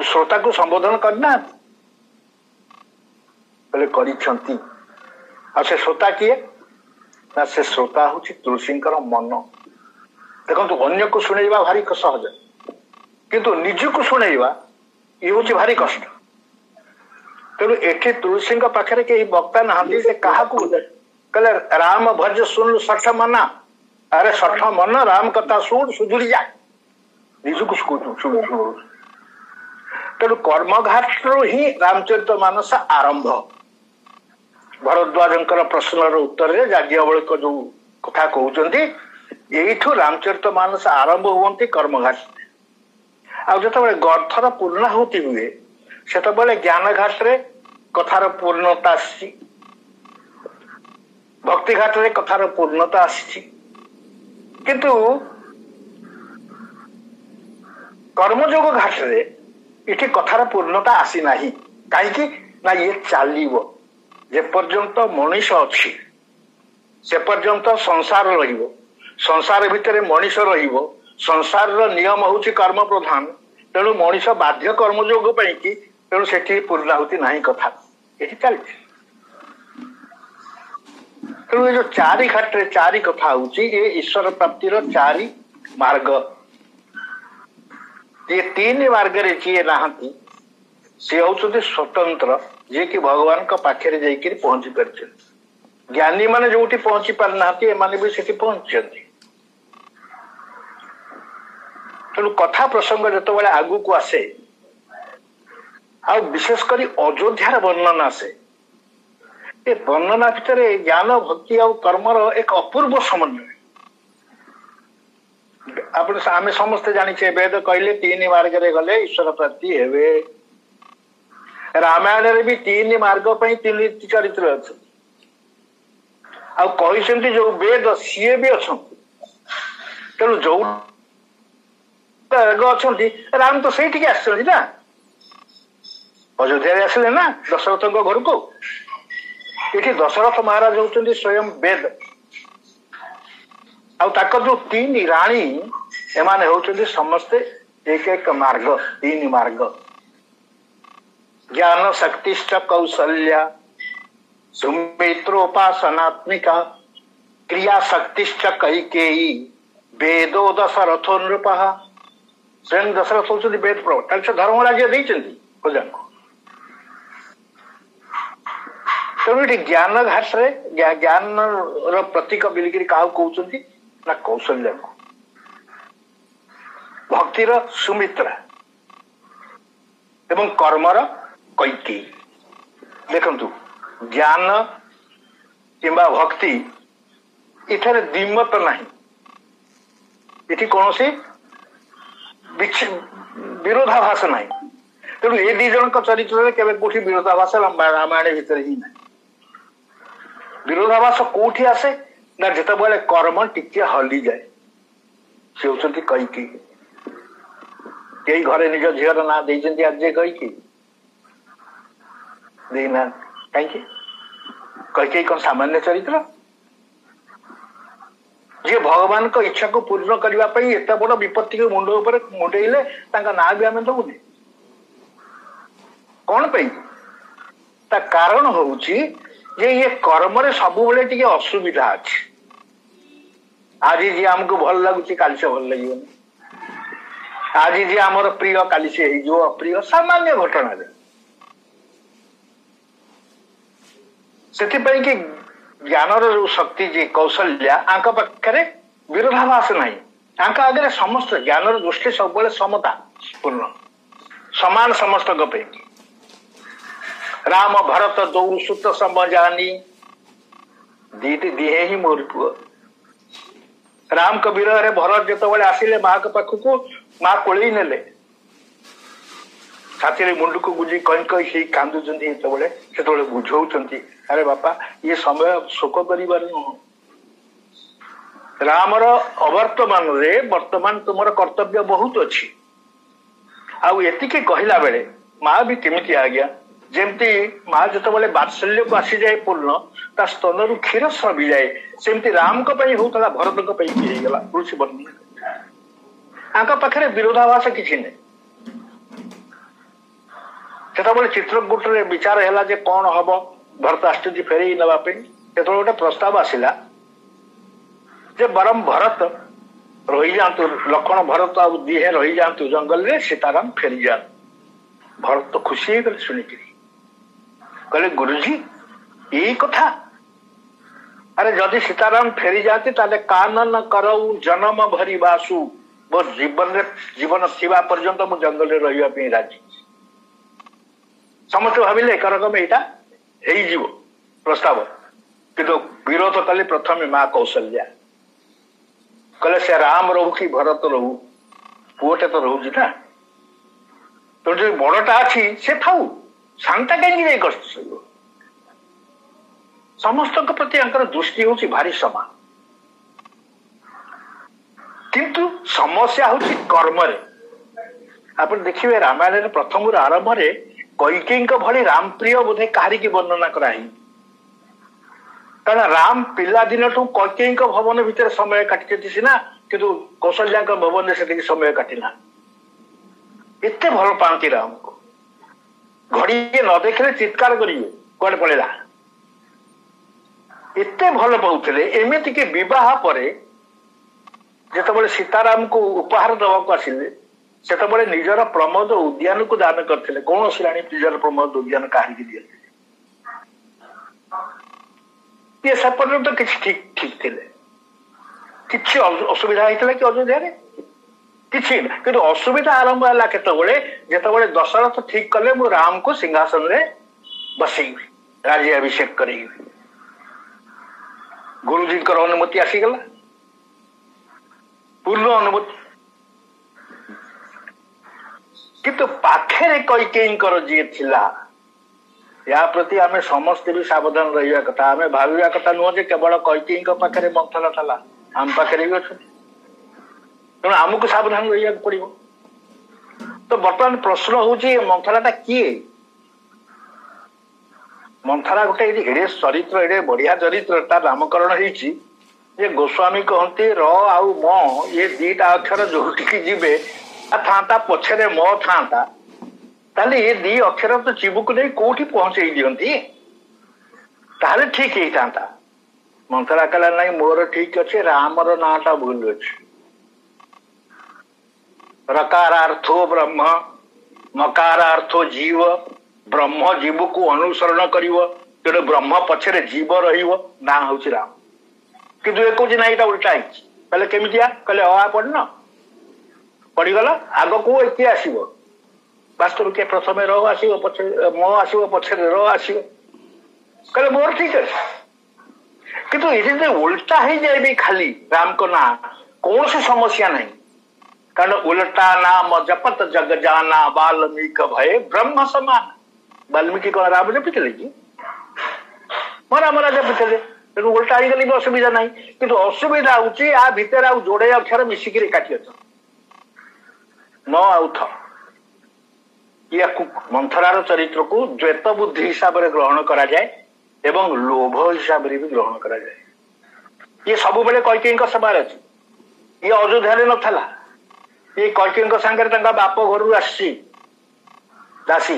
श्रोता को संबोधन करना बोले करिछंती। आ से श्रोता किए ना से श्रोता हूँ तुलसींकर मन। देखो अन्य को शुणेवा भारी सहज किंतु निज को शुणेवा ये हूँ भारी कष्ट। तेणु एठी तुलसी पाखे कहीं वक्ता नहांती से क्या कहले राम भज सुन सठ मना। अरे सठ मन राम कथा शुण सुधुरी जा निजुक शुणु। तेणु कर्मघाट ही रामचरित मानस आरंभ। भरद्वाज प्रश्नर उत्तर याज्ञवल्क जो कथा कहते यू रामचरित मानस आरंभ हुए कर्मघाट। आते गर्थर पूर्णाहुति हुए से ज्ञान घाट रे कथार पूर्णता आसी, भक्ति घाट रे कथार पूर्णता आसी, किंतु कर्मयोग घाट रे इठी कथार पूर्णता आसी नाही। कहीं ना ये चलो जे पर्यंत मनीष अच्छी से पर्यंत संसार रहिबो। संसार भितर मनीष रहिबो। संसार नियम हूँ कर्म प्रधान। तेणु मनीष बाध्य कर्मयोग कि तेणु से पूर्णाहुति नहीं कथा ये चलती। तेणु ये चारि घाट रे चारि कथा हूँ ये ईश्वर प्राप्तिर चारि मार्ग। ये तीन मार्ग रे जी नहांती सी हूँ स्वतंत्र जे कि भगवान का पाखे जाकर पहुंची पार। ज्ञानी माने जो पहुंची पार ना एमाने भी सेठी पहुंचती। तेणु कथा प्रसंग जो आगु को आसे आ विशेषकर अयोध्यार वर्णना आसे ये वर्णना भितर ज्ञान भक्ति आ कर्मर एक अपूर्व समन्वय। आम समस्ते जाने वेद कहले तीन मार्ग रे गले ईश्वर प्राप्ति हेबे। रामायण रे भी तीन मार्ग पर तीन चरित्र अच्छे आती जो वेद सी भी अच्छा। तेणु जो अच्छा राम तो सही आना अयोध्या आसिले ना दशरथ घर को। ये दशरथ महाराज होती स्वयं वेद आक जो तीन राणी एमाने होती समस्ते एक एक मार्ग तीन मार्ग। ज्ञान शक्तिश्च कौशल्या सुमित्रोपासनात्मिका क्रिया शक्तिश्च कैकेयी वेदो दशरथो नृपः। स्वयं दशरथ होती वेद प्रवर्तक से धर्म राज्य देते प्रजा को। तेणु ये ज्ञान घाट रे ज्ञान प्रतीक बिलिकी क्या कहते ना कौशल्या को। भक्तिर सुमित्रा एवं कर्मर कैकेयी। देखंतु ज्ञान किंबा भक्ति इठारे द्विमत नहीं। इठी कौन सी विरोधाभास नहीं। तेणु ये दी जन चरित्र केवल कौटी विरोधाभास रामायण भितर ही ना। विरोधाभास कौटी आसे ना जिते बड़े कर्म टिके हली जाए से होती कैकेयी। कई घरे निज झीर ना देती आज कैकेयी देना कहीं कैकेयी कौन सामान्य चरित्र जी भगवान को इच्छा को पूर्ण करने एत बड़ विपत्ति को मुंड उपर मुंडेले ना भी आम दबुने कौन ता कारण हूँ ये कर्म सब टी असुविधा अच्छी। आज जी आमको भल लगुच काली से भल लगे। आज जी आमर प्रिय काली से हो अप्रिय सामान्य घटना से कि ज्ञान जो शक्ति जी कौशल्या आंक पाखे विरोधाभास नहीं। आंक आगे समस्त ज्ञान दृष्टि सब समता पूर्ण समान समस्त पे। राम भरत दौ सुत समझानी दीदी दिहे ही मोर पुआ। राम के विरह भरत जो आसिले माँ के पाखक माँ कोले नेले छाती मुंड को गुजी कहीं कहीं से कांदुचे बुझाऊँ अरे बापा ये समय शोक कर रामर अवर्तमान रे वर्तमान तुम कर्तव्य बहुत अच्छी। आती कहला बेले माँ भी केमी आ गया जमती माँ जो बात्सल्य को आसी जाए पूर्ण ता स्तन क्षीर स्रवी जाए सेमती राम होता भरत होगा तुलसी वर्णन आंक पाखे विरोधाभास किसी नहीं। ସେତେବେଳେ ଚିତ୍ରକୂଟରେ ବିଚାର ହେଲା ଯେ କଣ ହବ ଭରତାଷ୍ଟୁତି ଫେରେଇ ନେବା ପାଇଁ। ସେତେବେଳେ ଗୋଟେ ପ୍ରସ୍ତାବ ଆସିଲା ଯେ ବରଂ ଭରତ ରହିଯାଆନ୍ତୁ, ଲକ୍ଷ୍ମଣ ଭରତ ଆଉ ଦିହେ ରହିଯାଆନ୍ତୁ ଜଙ୍ଗଲରେ, ସୀତାରାମ ଫେରିଯାଆନ୍ତୁ। ଭରତ ତ ଖୁସି ହେଇଗଲେ ଶୁଣିକିରି, କହିଲେ ଗୁରୁଜୀ ଏଇ କଥା, ଆରେ ଯଦି ସୀତାରାମ ଫେରିଯାଆନ୍ତି ତାହେଲେ କାନନ କରଉ ଜନମ ଭରି ବାସୁ, ମୋ ଜୀବନ ଥିବା ପର୍ଯ୍ୟନ୍ତ ମୁଁ ଜଙ୍ଗଲରେ ରହିବା ପାଇଁ ରାଜି। ସମସ୍ତେ ଭାବିଲେ ଏକରକମ ଏଇଟା ହେଇଯିବ ପ୍ରସ୍ତାବ, କିନ୍ତୁ ବିରୋଧ କଲେ ପ୍ରଥମେ ମା କୌଶଲ୍ୟା। କହିଲେ ସେ ରାମ ରହୁ କି ଭରତ ରହୁ, ପୁଅଟେ ତ ରହୁଛି ନା, ତ ଯଦି ବଡଟା ଅଛି ସେ ଥାଉ, ସାନଟା କାହିଁକି ଯାଇ କଷ୍ଟ ସହିବ। ସମସ୍ତଙ୍କ ପ୍ରତି ତାଙ୍କର ଦୃଷ୍ଟି ହଉଛି ଭାରି ସମାନ, କିନ୍ତୁ ସମସ୍ୟା ହଉଛି କର୍ମରେ। ଆପଣ ଦେଖିବେ ରାମାୟଣରେ ପ୍ରଥମରୁ ଆରମ୍ଭରେ କୈକେୟୀଙ୍କ ଭଳି ରାମପ୍ରିୟ ବୋଧେ କାହାରିକି ବର୍ଣ୍ଣନା କରାହେଇନି। କାରଣ ରାମ ପିଲାଦିନଠୁ କୈକେୟୀଙ୍କ ଭବନ ଭିତରେ ସମୟ କାଟିଛନ୍ତି ସିନା, କିନ୍ତୁ କୌଶଲ୍ୟାଙ୍କ ଭବନରେ ସେତିକି ସମୟ କାଟିନା। ଏତେ ଭଲ ପାଆନ୍ତି ରାମକୁ, ଘଡ଼ିଏ ନ ଦେଖିଲେ ଚିତ୍କାର କରିବେ କୁଆଡେ ପଳେଇଲା, ଏତେ ଭଲ ପାଉଥିଲେ। ଏମିତିକି ବିବାହ ପରେ ଯେତେବେଳେ ସୀତାରାମକୁ ଉପହାର ଦେବାକୁ ଆସିଲେ, ସେତେବେଳେ ନିଜର ପ୍ରମୋଦ ଉଦ୍ୟାନକୁ ଦାନ କରିଥିଲେ। କୌଣସି ରାଣୀ ନିଜର ପ୍ରମୋଦ ଉଦ୍ୟାନ କାହିଁକି ଦିଅନ୍ତି, ଇଏ ସେ ପର୍ଯ୍ୟନ୍ତ କିଛି ଠିକ ଥିଲେ। କିଛି ଅସୁବିଧା ହେଇଥିଲା କି ଅଯୋଧ୍ୟାରେ? କିଛି ନା, କିନ୍ତୁ ଅସୁବିଧା ଆରମ୍ଭ ହେଲା କେତେବେଳେ, ଯେତେବେଳେ ଦଶରଥ ଠିକ କଲେ ମୁଁ ରାମକୁ ସିଂହାସନରେ ବସେଇବି, ରାଜ୍ୟାଭିଷେକ କରେଇବି। ଗୁରୁଜୀଙ୍କର ଅନୁମତି ଆସିଗଲା, ପୂର୍ଣ୍ଣ ଅନୁମତି। କିନ୍ତୁ ପାଖରେ କୈକେୟୀଙ୍କର ଯିଏ ଥିଲା, ୟା ପ୍ରତି ଆମେ ସମସ୍ତେ ବି ସାବଧାନ ରହିବା କଥା। ଆମେ ଭାବିବା କଥା ନୁହଁ ଯେ କେବଳ କୈକେୟୀଙ୍କ ପାଖରେ ମନ୍ଥରା ଥିଲା, ଆମ ପାଖରେ ବି ଅଛନ୍ତି, ତେଣୁ ଆମକୁ ସାବଧାନ ରହିବାକୁ ପଡିବ। ତ ବର୍ତ୍ତମାନ ପ୍ରଶ୍ନ ହଉଛି ମନ୍ଥରାଟା କିଏ? ମନ୍ଥରା ଗୋଟେ ଏଡେ ଚରିତ୍ର, ଏଡେ ବଢିଆ ଚରିତ୍ର, ତାର ନାମକରଣ ହେଇଛି ଯେ ଗୋସ୍ୱାମୀ କହନ୍ତି ର ଆଉ ମ, ଏ ଦିଟା ଅକ୍ଷର ଯୋଉଠିକି ଯିବେ ଥାନ୍ତା ପଛରେ ମ ଥାନ୍ତା, ତାହେଲେ ଏ ଦି ଅକ୍ଷର ତ ଜୀବକୁ ନେଇ କୋଉଠି ପହଞ୍ଚେଇ ଦିଅନ୍ତି, ତାହେଲେ ଠିକ ହେଇଥାନ୍ତା। ମନ୍ଥରା କହିଲା ନାଇଁ, ମୋର ଠିକ ଅଛି, ରାମର ନାଁଟା ଭୁଲ ଅଛି। ରକାରାର୍ଥୋ ବ୍ରହ୍ମ, ମକାରାର୍ଥୋ ଜୀବ, ବ୍ରହ୍ମ ଜୀବକୁ ଅନୁସରଣ କରିବ, ତେଣୁ ବ୍ରହ୍ମ ପଛରେ ଜୀବ ରହିବ, ନାଁ ହଉଛି ରାମ। କିନ୍ତୁ ଏ କହୁଛି ନା ଏଇଟା ଉଲ୍ଟା ହେଇଛି। କହିଲେ କେମିତିଆ? କହିଲେ ଅ ପଢିନ, ପଢିଗଲ, ଆଗକୁ କିଏ ଆସିବ? ବାସ୍ତବ କିଏ ପ୍ରଥମେ ର ଆସିବ, ପଛରେ ମ ଆସିବ, ପଛରେ ର ଆସିବ। କହିଲେ ମୋର ଠିକ ଅଛି, କିନ୍ତୁ ଏଠି ଯଦି ଉଲ୍ଟା ହେଇଯାଏ ବି ଖାଲି ରାମଙ୍କ ନାଁ, କୌଣସି ସମସ୍ୟା ନାହିଁ। କାରଣ ଉଲ୍ଟା ନାମ ଜପତ ଜଗ ଜାନା, ବାଲ୍ମୀକ ଭୟ ବ୍ରହ୍ମ ସମାନ। ବାଲ୍ମୀକି କଣ ରାମ ଜପିଥିଲେ କି? ରାମ ଜପିଥିଲେ, ତେଣୁ ଉଲ୍ଟା ହେଇଗଲେ ବି ଅସୁବିଧା ନାହିଁ। କିନ୍ତୁ ଅସୁବିଧା ହଉଛି ଆ ଭିତରେ ଆଉ ଯୋଡେ ଅକ୍ଷର ମିଶିକିରି କାଟି ଅଛ, ନ ଆଉ ଥ। ୟାକୁ ମନ୍ଥରାର ଚରିତ୍ରକୁ ଦ୍ୱୈତ ବୁଦ୍ଧି ହିସାବରେ ଗ୍ରହଣ କରାଯାଏ ଏବଂ ଲୋଭ ହିସାବରେ ବି ଗ୍ରହଣ କରାଯାଏ। ଇଏ ସବୁବେଳେ କୈକେୟୀଙ୍କ ସେବାରେ ଅଛି, ଇଏ ଅଯୋଧ୍ୟାରେ ନଥିଲା, ଇଏ କୈକେୟୀଙ୍କ ସାଙ୍ଗରେ ତାଙ୍କ ବାପ ଘରୁ ଆସିଛି ଦାସୀ।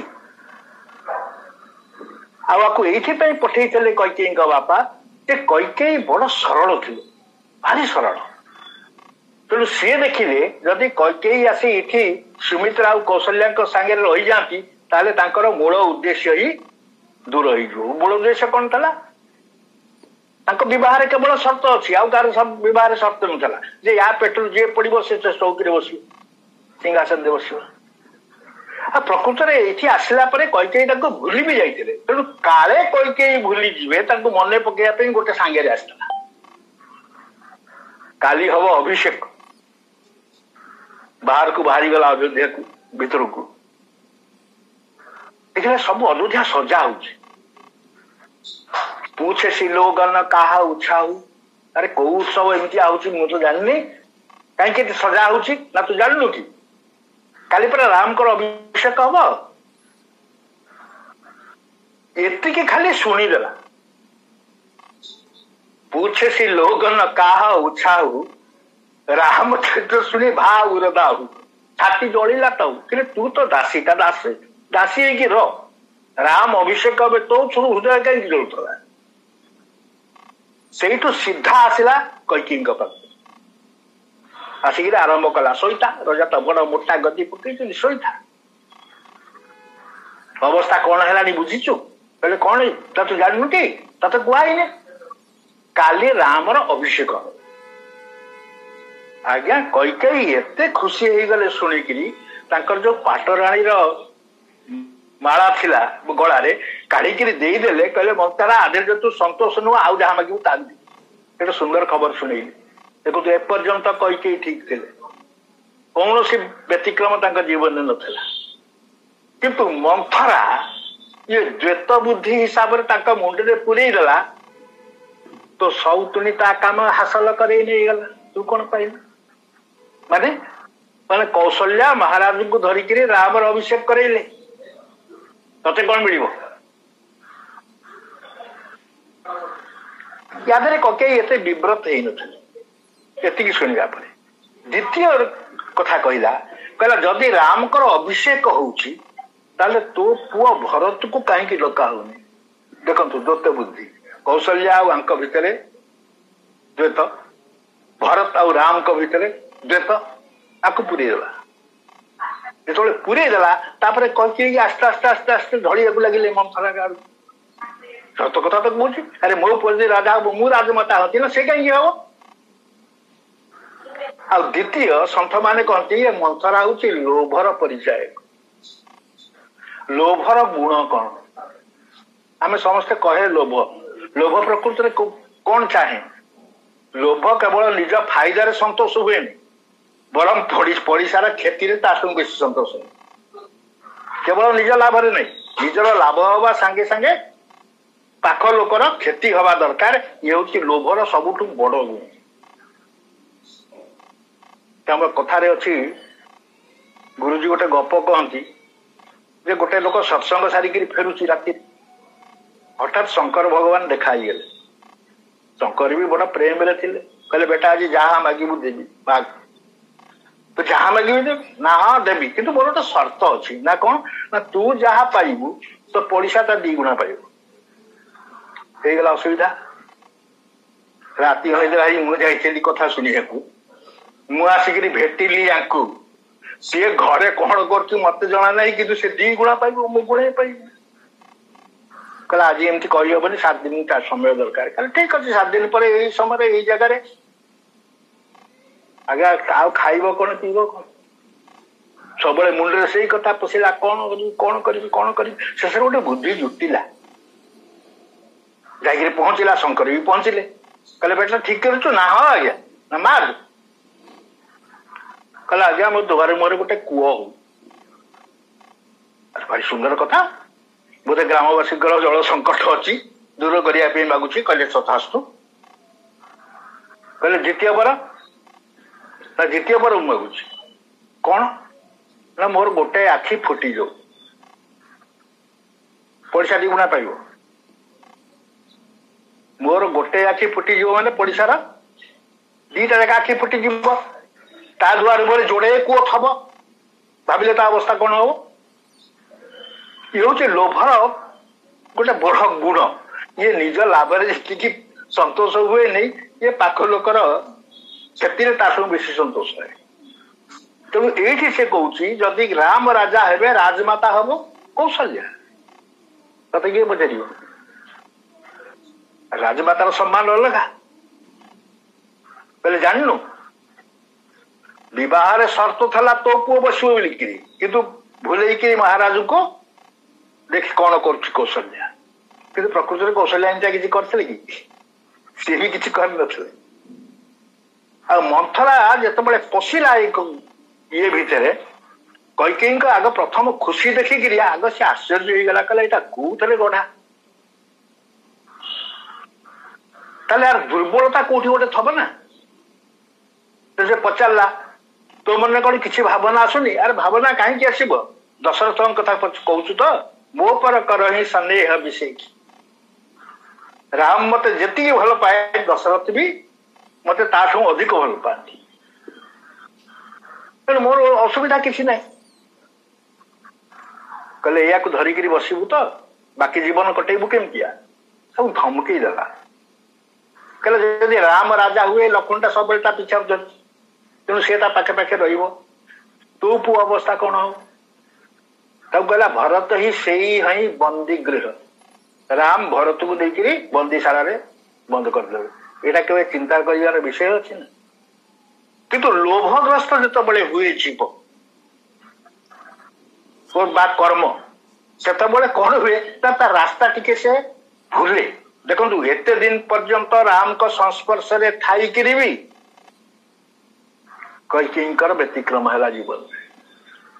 ଆଉ ଆକୁ ଏଇଥିପାଇଁ ପଠେଇଥିଲେ କୈକେୟୀଙ୍କ ବାପା ଯେ କୈକେୟୀ ବଡ ସରଳ ଥିଲେ, ଭାରି ସରଳ। ତେଣୁ ସିଏ ଦେଖିଲେ ଯଦି କୈକେୟୀ ଆସି ଏଠି ସୁମିତ୍ରା ଆଉ କୌଶଲ୍ୟାଙ୍କ ସାଙ୍ଗରେ ରହିଯାଆନ୍ତି, ତାହେଲେ ତାଙ୍କର ମୂଳ ଉଦ୍ଦେଶ୍ୟ ହିଁ ଦୂର ହେଇଯିବ। ମୂଳ ଉଦ୍ଦେଶ୍ୟ କଣ ଥିଲା? ତାଙ୍କ ବିବାହରେ କେବଳ ସର୍ତ୍ତ ଅଛି, ଆଉ କାହାର ବିବାହରେ ସର୍ତ୍ତ ନଥିଲା ଯେ ୟା ପେଟରୁ ଯିଏ ପଡିବ ସେ ଚୌକିରେ ବସିବ, ସିଂହାସନରେ ବସିବ। ଆଉ ପ୍ରକୃତରେ ଏଇଠି ଆସିଲା ପରେ କୈକେୟୀ ତାଙ୍କୁ ଭୁଲି ବି ଯାଇଥିଲେ, ତେଣୁ କାଳେ କୈକେୟୀ ଭୁଲି ଯିବେ ତାଙ୍କୁ ମନେ ପକେଇବା ପାଇଁ ଗୋଟେ ସାଙ୍ଗରେ ଆସିଥିଲା। କାଲି ହବ ଅଭିଷେକ, ବାହାରକୁ ବାହାରିଗଲା ଅଯୋଧ୍ୟାକୁ ଭିତରକୁ, ଦେଖିଲେ ସବୁ ଅଯୋଧ୍ୟା ସଜା ହଉଛି। ପୁଛେ ସିଲୋଗନ କାହା ଉଛାଉ, ଆରେ କୋଉ ଉତ୍ସବ ଏମିତି ହଉଛି ମୁଁ ତ ଜାଣିନି, କାହିଁକି ଏଠି ସଜା ହଉଛି ନା ତୁ ଜାଣିନୁ କି? କାଲି ପରା ରାମଙ୍କର ଅଭିଷେକ ହବ। ଏତିକି ଖାଲି ଶୁଣିଦେଲା, ପୁଛେ ସିଲୋଗନ କାହା ଉଛାଉ, ରାମଚନ୍ଦ୍ର ଶୁଣି ଭା ଉରଦାହୁ, ଛାତି ଜଳିଲା ତାଉ। କିନ୍ତୁ ତୁ ତ ଦାସୀଟା ଦାସ, ଦାସୀ ହେଇକି ରହ। ରାମ ଅଭିଷେକ ହେବେ ତୋ ଛୁରୁ ହୃଦୟ କାହିଁକି ଜଳୁଥିଲା? ସେଇଠୁ ସିଧା ଆସିଲା କୈକେୟୀଙ୍କ ପାଖକୁ, ଆସିକିରି ଆରମ୍ଭ କଲା ଶୋଇଥା। ରଜା ତ ବଡ ମୋଟା ଗଦି ପକେଇଛନ୍ତି, ଶୋଇଥା। ଅବସ୍ଥା କଣ ହେଲାଣି ବୁଝିଛୁ? କହିଲେ କଣ ତୁ ଜାଣିନୁ କି? ତତେ କୁହାଇନି କାଲି ରାମର ଅଭିଷେକ। ଆଜ୍ଞା କୈକେୟୀ ଏତେ ଖୁସି ହେଇଗଲେ ଶୁଣିକିରି, ତାଙ୍କର ଯୋଉ ପାଟରାଣୀର ମାଳା ଥିଲା ଗଳାରେ କାଢିକିରି ଦେଇଦେଲେ। କହିଲେ ମନ୍ଥରା ଆଦେଶ ତୁ ସନ୍ତୋଷ ନୁହଁ, ଆଉ ଯାହା ମାଗିବୁ ତା ଦେବି। ଗୋଟେ ସୁନ୍ଦର ଖବର ଶୁଣେଇଲି। ଦେଖନ୍ତୁ ଏପର୍ଯ୍ୟନ୍ତ କୈକେୟୀ ଠିକ ଥିଲେ, କୌଣସି ବ୍ୟତିକ୍ରମ ତାଙ୍କ ଜୀବନରେ ନଥିଲା। କିନ୍ତୁ ମନ୍ଥରା ଇଏ ଦ୍ୱୈତ ବୁଦ୍ଧି ହିସାବରେ ତାଙ୍କ ମୁଣ୍ଡରେ ପୁରେଇ ଦେଲା, ତ ସଉତୁଣୀ ତା କାମ ହାସଲ କରେଇ ନେଇଗଲା। ତୁ କଣ ପାଇଲୁ? ମାନେ ମାନେ କୌଶଲ୍ୟା ମହାରାଜଙ୍କୁ ଧରିକିରି ରାମର ଅଭିଷେକ କରେଇଲେ, ତତେ କଣ ମିଳିବ? ୟା ଦେହରେ କକେଇ ଏତେ ବିବ୍ରତ ହେଇନଥିଲେ ଏତିକି ଶୁଣିବା ପରେ। ଦ୍ୱିତୀୟ କଥା କହିଲା ଯଦି ରାମଙ୍କର ଅଭିଷେକ ହଉଛି ତାହେଲେ ତୋ ପୁଅ ଭରତକୁ କାହିଁକି ଡକା ହଉନି? ଦେଖନ୍ତୁ ଦ୍ୱୈତ ବୁଦ୍ଧି, କୌଶଲ୍ୟା ଆଉ ଆଙ୍କ ଭିତରେ ଦ୍ୱୈତ, ଭରତ ଆଉ ରାମଙ୍କ ଭିତରେ ଦ୍ୱୈତ। ଆକୁ ପୁରେଇ ଦେଲା। ଯେତେବେଳେ ପୁରେଇ ଦେଲା ତାପରେ କୈକେୟୀ ଆସ୍ତେ ଆସ୍ତେ ଆସ୍ତେ ଆସ୍ତେ ଢଳିବାକୁ ଲାଗିଲେ ମନ୍ଥରା ଆଡକୁ। ସତ କଥା ତ କହୁଛି, ଆରେ ମୋ ପୁଅ ଯଦି ରାଜା ହବ, ମୁଁ ରାଜମାତା ହନ୍ତି ନା, ସେ କାହିଁକି ହବ? ଆଉ ଦ୍ୱିତୀୟ ସନ୍ଥ ମାନେ କହନ୍ତି ମନ୍ଥରା ହଉଛି ଲୋଭର ପରିଚୟ। ଲୋଭର ଗୁଣ କଣ? ଆମେ ସମସ୍ତେ କହେ ଲୋଭ। ଲୋଭ ପ୍ରକୃତରେ କଣ ଚାହେଁ? ଲୋଭ କେବଳ ନିଜ ଫାଇଦାରେ ସନ୍ତୋଷ ହୁଏନି, ବରଂ ପଡିଶାର କ୍ଷତିରେ ତା ସঙ্গে ବେଶୀ ସନ୍ତୋଷ ହୁଏ। କେବଳ ନିଜ ଲାଭରେ ନାହିଁ, ନିଜର ଲାଭ ହବା ସାଙ୍ଗେ ସାଙ୍ଗେ ପାଖ ଲୋକର କ୍ଷତି ହବା ଦରକାର। ଇଏ ହଉଛି ଲୋଭର ସବୁଠୁ ବଡ ଗୁଣ। ଆମର କଥାରେ ଅଛି, ଗୁରୁଜୀ ଗୋଟେ ଗପ କହନ୍ତି ଯେ ଗୋଟେ ଲୋକ ସତ୍ସଙ୍ଗ ସାରିକିରି ଫେରୁଛି ରାତିରେ, ହଠାତ୍ ଶଙ୍କର ଭଗବାନ ଦେଖା ହେଇଗଲେ। ଶଙ୍କର ବି ବଡ ପ୍ରେମରେ ଥିଲେ। କହିଲେ ବେଟା ଆଜି ଯାହା ମାଗିବୁ ଦେବି, ମାଗ। ତୁ ଯାହା ମାଗିବି ଦେବି? ନା ହଁ ଦେବି, କିନ୍ତୁ ମୋର ଗୋଟେ ସର୍ତ୍ତ ଅଛି। ନା କଣ? ନା ତୁ ଯାହା ପାଇବୁ ତ ପଡିଶା ତା 2 ଗୁଣା ପାଇବ। ହେଇଗଲା ଅସୁବିଧା। ରାତି ଅନିଦ୍ରା ହେଇ ମୁଁ ଯାଇଥିଲି କଥା ଶୁଣିବାକୁ। ମୁଁ ଆସିକିରି ଭେଟିଲି ୟାଙ୍କୁ। ସିଏ ଘରେ କଣ କରୁଛି ମତେ ଜଣା ନାହିଁ, କିନ୍ତୁ ସେ 2 ଗୁଣା ପାଇବ, ମୁଁ ଗୁଣେ ପାଇବି। କହିଲା ଆଜି ଏମିତି କହିହବନି, 7 ଦିନ ତା ସମୟ ଦରକାର। କହିଲେ ଠିକ ଅଛି, 7 ଦିନ ପରେ ଏଇ ସମୟରେ ଏଇ ଜାଗାରେ। ଆଜ୍ଞା ଆଉ ଖାଇବ କଣ, ପିଇବ କଣ? ସବୁବେଳେ ମୁଣ୍ଡରେ ସେଇ କଥା ପଶିଲା, କଣ କରିବି କଣ କରିବି କଣ କରିବି। ଶେଷରେ ଗୋଟେ ବୁଦ୍ଧି ଜୁଟିଲା, ଯାଇକିରି ପହଞ୍ଚିଲା। ଶଙ୍କର ବି ପହଞ୍ଚିଲେ। କହିଲେ ବେଟା ଠିକ କରୁଛୁ? ନା ହଁ ଆଜ୍ଞା। ନା ମାର। କହିଲା ଆଜ୍ଞା ମୋ ଦୁଆରେ ମୁହଁରେ ଗୋଟେ କୂଅ ହଉ। ଭାରି ସୁନ୍ଦର କଥା। ବୋଧେ ଗ୍ରାମବାସୀଙ୍କର ଜଳ ସଙ୍କଟ ଅଛି, ଦୂର କରିବା ପାଇଁ ମାଗୁଛି। କହିଲେ ତଥାସ୍ତୁ। କହିଲେ ଦ୍ୱିତୀୟ ବାର? ନା ଦ୍ୱିତୀୟ ବାର ମୁଁ ମାଗୁଛି। କଣ? ନା ମୋର ଗୋଟେ ଆଖି ଫୁଟି ଯାଉ, ପଇସା 2 ଗୁଣା ପାଇବ। ମୋର ଗୋଟେ ଆଖି ଫୁଟିଯିବ ମାନେ ପଡିଶାର 2ଟା ଯାକ ଆଖି ଫୁଟିଯିବ। ତା ଦୁଆର ଉପରେ ଯୋଡେ କୂଅ ଥବ। ଭାବିଲେ ତା ଅବସ୍ଥା କଣ ହବ? ଇଏ ହଉଛି ଲୋଭର ଗୋଟେ ବଡ ଗୁଣ। ଇଏ ନିଜ ଲାଭରେ ଯେତିକି ସନ୍ତୋଷ ହୁଏ ନେଇ, ଇଏ ପାଖ ଲୋକର କ୍ଷତିରେ ତା ସঙ্গে ବେଶୀ ସନ୍ତୋଷ ହୁଏ। ତେଣୁ ଏଇଠି ସେ କହୁଛି ଯଦି ରାମ ରାଜା ହେବେ, ରାଜମାତା ହବ କୌଶଲ୍ୟା। ତତେ କିଏ ପଚାରିବ? ରାଜମାତାର ସମ୍ମାନ ଅଲଗା। କହିଲେ ଜାଣିନୁ, ବିବାହରେ ସର୍ତ୍ତ ଥିଲା ତୋ ପୁଅ ବସିବ ବୋଲିକିରି, କିନ୍ତୁ ଭୁଲେଇକିରି ମହାରାଜଙ୍କୁ ଦେଖି କଣ କରୁଛି କୌଶଲ୍ୟା। କିନ୍ତୁ ପ୍ରକୃତରେ କୌଶଲ୍ୟା ଏମିତିଆ କିଛି କରିଥିଲେ କି? ସିଏ ବି କିଛି କରିନଥିଲେ। ଆଉ ମନ୍ଥରା ଯେତେବେଳେ ପଶିଲା ଇଏ ଭିତରେ, କୈକେୟୀଙ୍କ ଆଗ ପ୍ରଥମ ଖୁସି ଦେଖିକିରି ଆଗ ସେ ଆଶ୍ଚର୍ଯ୍ୟ ହେଇଗଲା। କହିଲା ଏଇଟା କୋଉଥିରେ ଗଢା? ତାହେଲେ ଆର ଦୁର୍ବଳତା କୋଉଠି ଗୋଟେ ଥବ ନା। ସେ ପଚାରିଲା ତୋ ମନରେ କଣ କିଛି ଭାବନା ଆସୁନି? ଆରେ ଭାବନା କାହିଁକି ଆସିବ? ଦଶରଥଙ୍କ କଥା କହୁଛୁ ତ? ମୋ ପର କର ହିଁ ସନ୍ଦେହ ବିଷେକି। ରାମ ମତେ ଯେତିକି ଭଲ ପାଏ, ଦଶରଥ ବି ମତେ ତାଠୁ ଅଧିକ ଭଲ ପାଆନ୍ତି। ତେଣୁ ମୋର ଅସୁବିଧା କିଛି ନାହିଁ। कहले या धरिकी बसबू तो बाकी जीवन कटेबू केमतिया सब धमकी देला कहले जदि राम राजा हुए लक्ष्मणटा सब पीछा तेणु सी पाखे पाखे रो पु अवस्था कौन हो तब कहला भरत ही से ही बंदी गृह राम भरत को देकरी बंदीशाला रे बंद करदे एटा केवल चिंता कर विषय अच्छी ना किंतु लोभग्रस्त जिते हुए जीव कर्म से कौन हुए रास्ता टिके से भूले देखु एते दिन पर्यंत राम को संस्पर्श रे थाई भी कैकेयींकर व्यतिक्रम है जीवन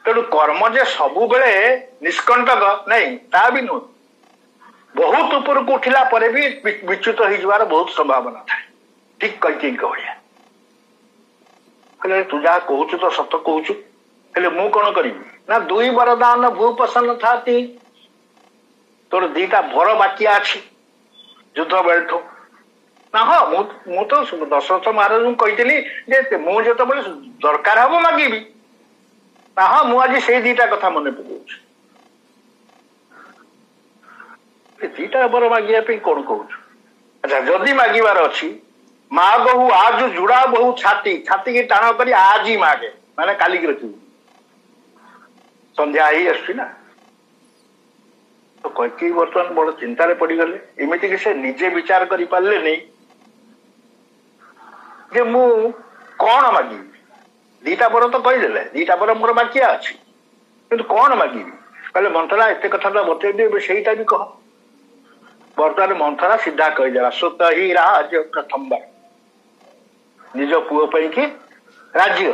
तेणु कर्म जे सबु बेले निष्कंटक नहीं ता भी नुह बहुत ऊपर को उठिला परे भी विच्युत हो जवार बहुत संभावना था ठीक कैकेयी भाया कहले तू जहाँ कहूचु तो सत कहूचु हेले मु कौन करी ना दुई वरदान भूपसन था तोर दीटा वर बाकी अच्छी युद्ध बेलू ना हाँ मु तो दशरथ महाराज कही मुझे दरकार हम मागिबी ना हाँ मुझे से दीटा कथा मन पकाऊँ दीटा वर मागे कौन कहूँ अच्छा जदि मागिबार अच्छी माँ बहु आज जुड़ा बहु छाती छाती की टाण कर आज ही मागे मैंने काली की रखी संध्या ही आसुना तो कैकेयी बर्तमान बड़ चिंतार पड़गले एमती कि से निजे विचार कर पारे नहीं जे मु कौन मागी दीटा बर तो कहीदे दीटा बर मोर बाकिया अच्छी कि कौन मागी कहले मंथरा एत कथा तो बतई सेटा भी कह बर्तमान मंथरा सीधा कहीदेला सुत ही राज प्रथम बार निज पुओ कि राज्य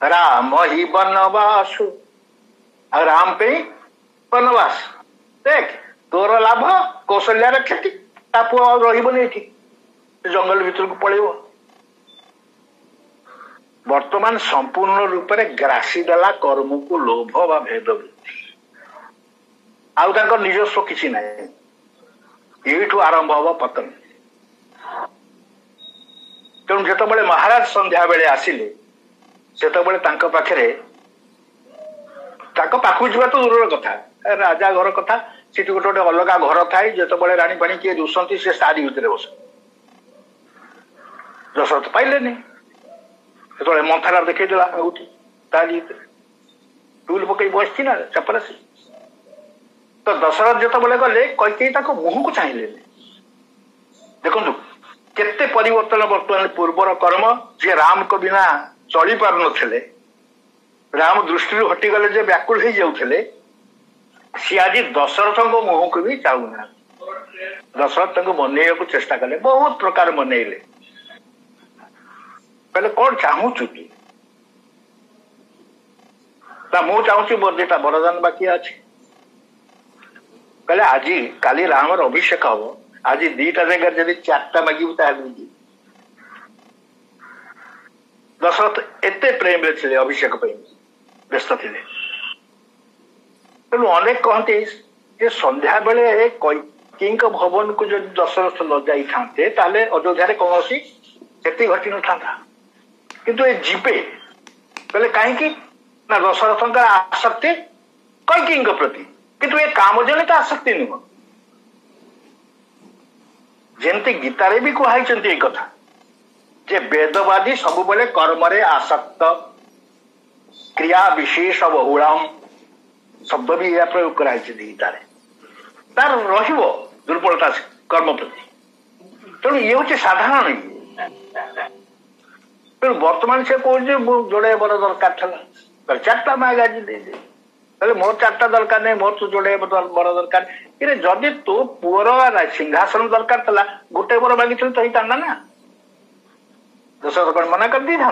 राम ही बनवासु राम पे बनवास देख तोर लाभ कौशल्यार क्षति ता पुओ रही जंगल भीतर को पड़ेब वर्तमान संपूर्ण रूप से ग्रासी देला कर्म को लोभ बा भेद वृत्ति आउ निजस्व किसी ना यू आरंभ हम पतन तेणु जिते महाराज संध्या बेले आसिले से पाखे पाखु जा तो दूर कथा राजा घर कथा सी गोटे गोटे अलग घर थाए जिते राणी पाणी किए दुसंती से सारी भितर बस दशरथ पाइले जो मंथरा देखा टूल पकई बस ना चपरा से तो दशरथ जिते गले कैकेयी मुह को चाहिए देखु केते परिवर्तन वर्तमान पूर्वर कर्म जे राम को बिना चली पार नथिले राम दृष्टि हटिगले जे व्याकुल हो जाउथिले सी आज दशरथ को मुह को भी चाहूना दशरथ मनइया को चेष्टा कले बहुत प्रकार मनइले कहले कौन चाहूचु कि मु चाहूँ मोर दीटा वरदान बाकी अच्छे कहले आज काली रामर अभिषेक हम आज दीटा जगह जब चार्टा मागिबू दशरथ एते प्रेम थे अभिषेक व्यस्त थे तेणु अनेक कहते संध्या बेले कैकेयी भवन को जो दशरथ न जाई थांते ताले अयोध्या कौन क्षति घटी न था किंतु ये जीपे कहले कहीं ना दशरथ आसक्ति कैकेयी प्रति किंतु ये काम जनित आसक्ति नुह जेमती गीतारे भी कहुई कथा जे वेदवादी सब बेले कर्म रे आसक्त क्रिया विशेष बहुलाम शब्द भी यह प्रयोग कराई गीतारे तार रहिबो दुर्बलता कर्म प्रति तेणु ये हूँ साधारण नहीं तेणु वर्तमान से कह जोड़े बर दरकार था चार्टा माग आज दे मोर चार्टा दरकार नहीं मोर तो जोड़े बर दरकार जदि तो पुअर सिंहासन दरकार था गोटे बर मागी तो ही था ना दशरथ कौन मना कर दी था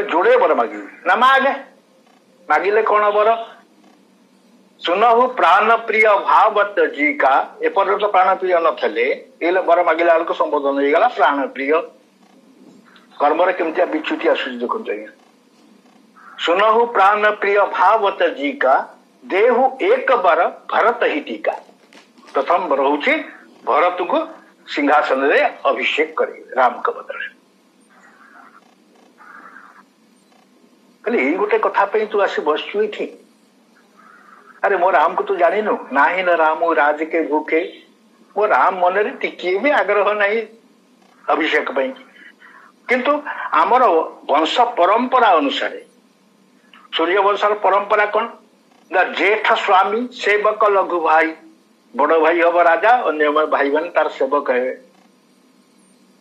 जोड़े बर मागी ना मागे मागिले कौन बर सुनहु प्राण प्रिय भावत जी का एपर्यंत प्राण प्रिय नथिले ये बर मागिला बेलू संबोधन हो गला प्राण प्रिय कर्म केमती विच्युति आसुच देखो सुनहु प्राण प्रिय भावत जी का देहु एक बार भरत ही टीका प्रथम बर हूँ भरत को सिंहासन रे अभिषेक करेंगे राम के बदले कहले यही गोटे कथा पे तू आसी बसचु ये। अरे मो राम को तू जानिनु ना ही न राम राज के भूखे। मो राम मन रे टिकिए भी आग्रह नहीं अभिषेक पाई, किंतु आमर वंश परंपरा अनुसार सूर्य वंशर परंपरा कौन ना जेठ स्वामी सेवक लघु भाई, बड़ भाई हम राजा अन्य भाई मान तार सेवक हे,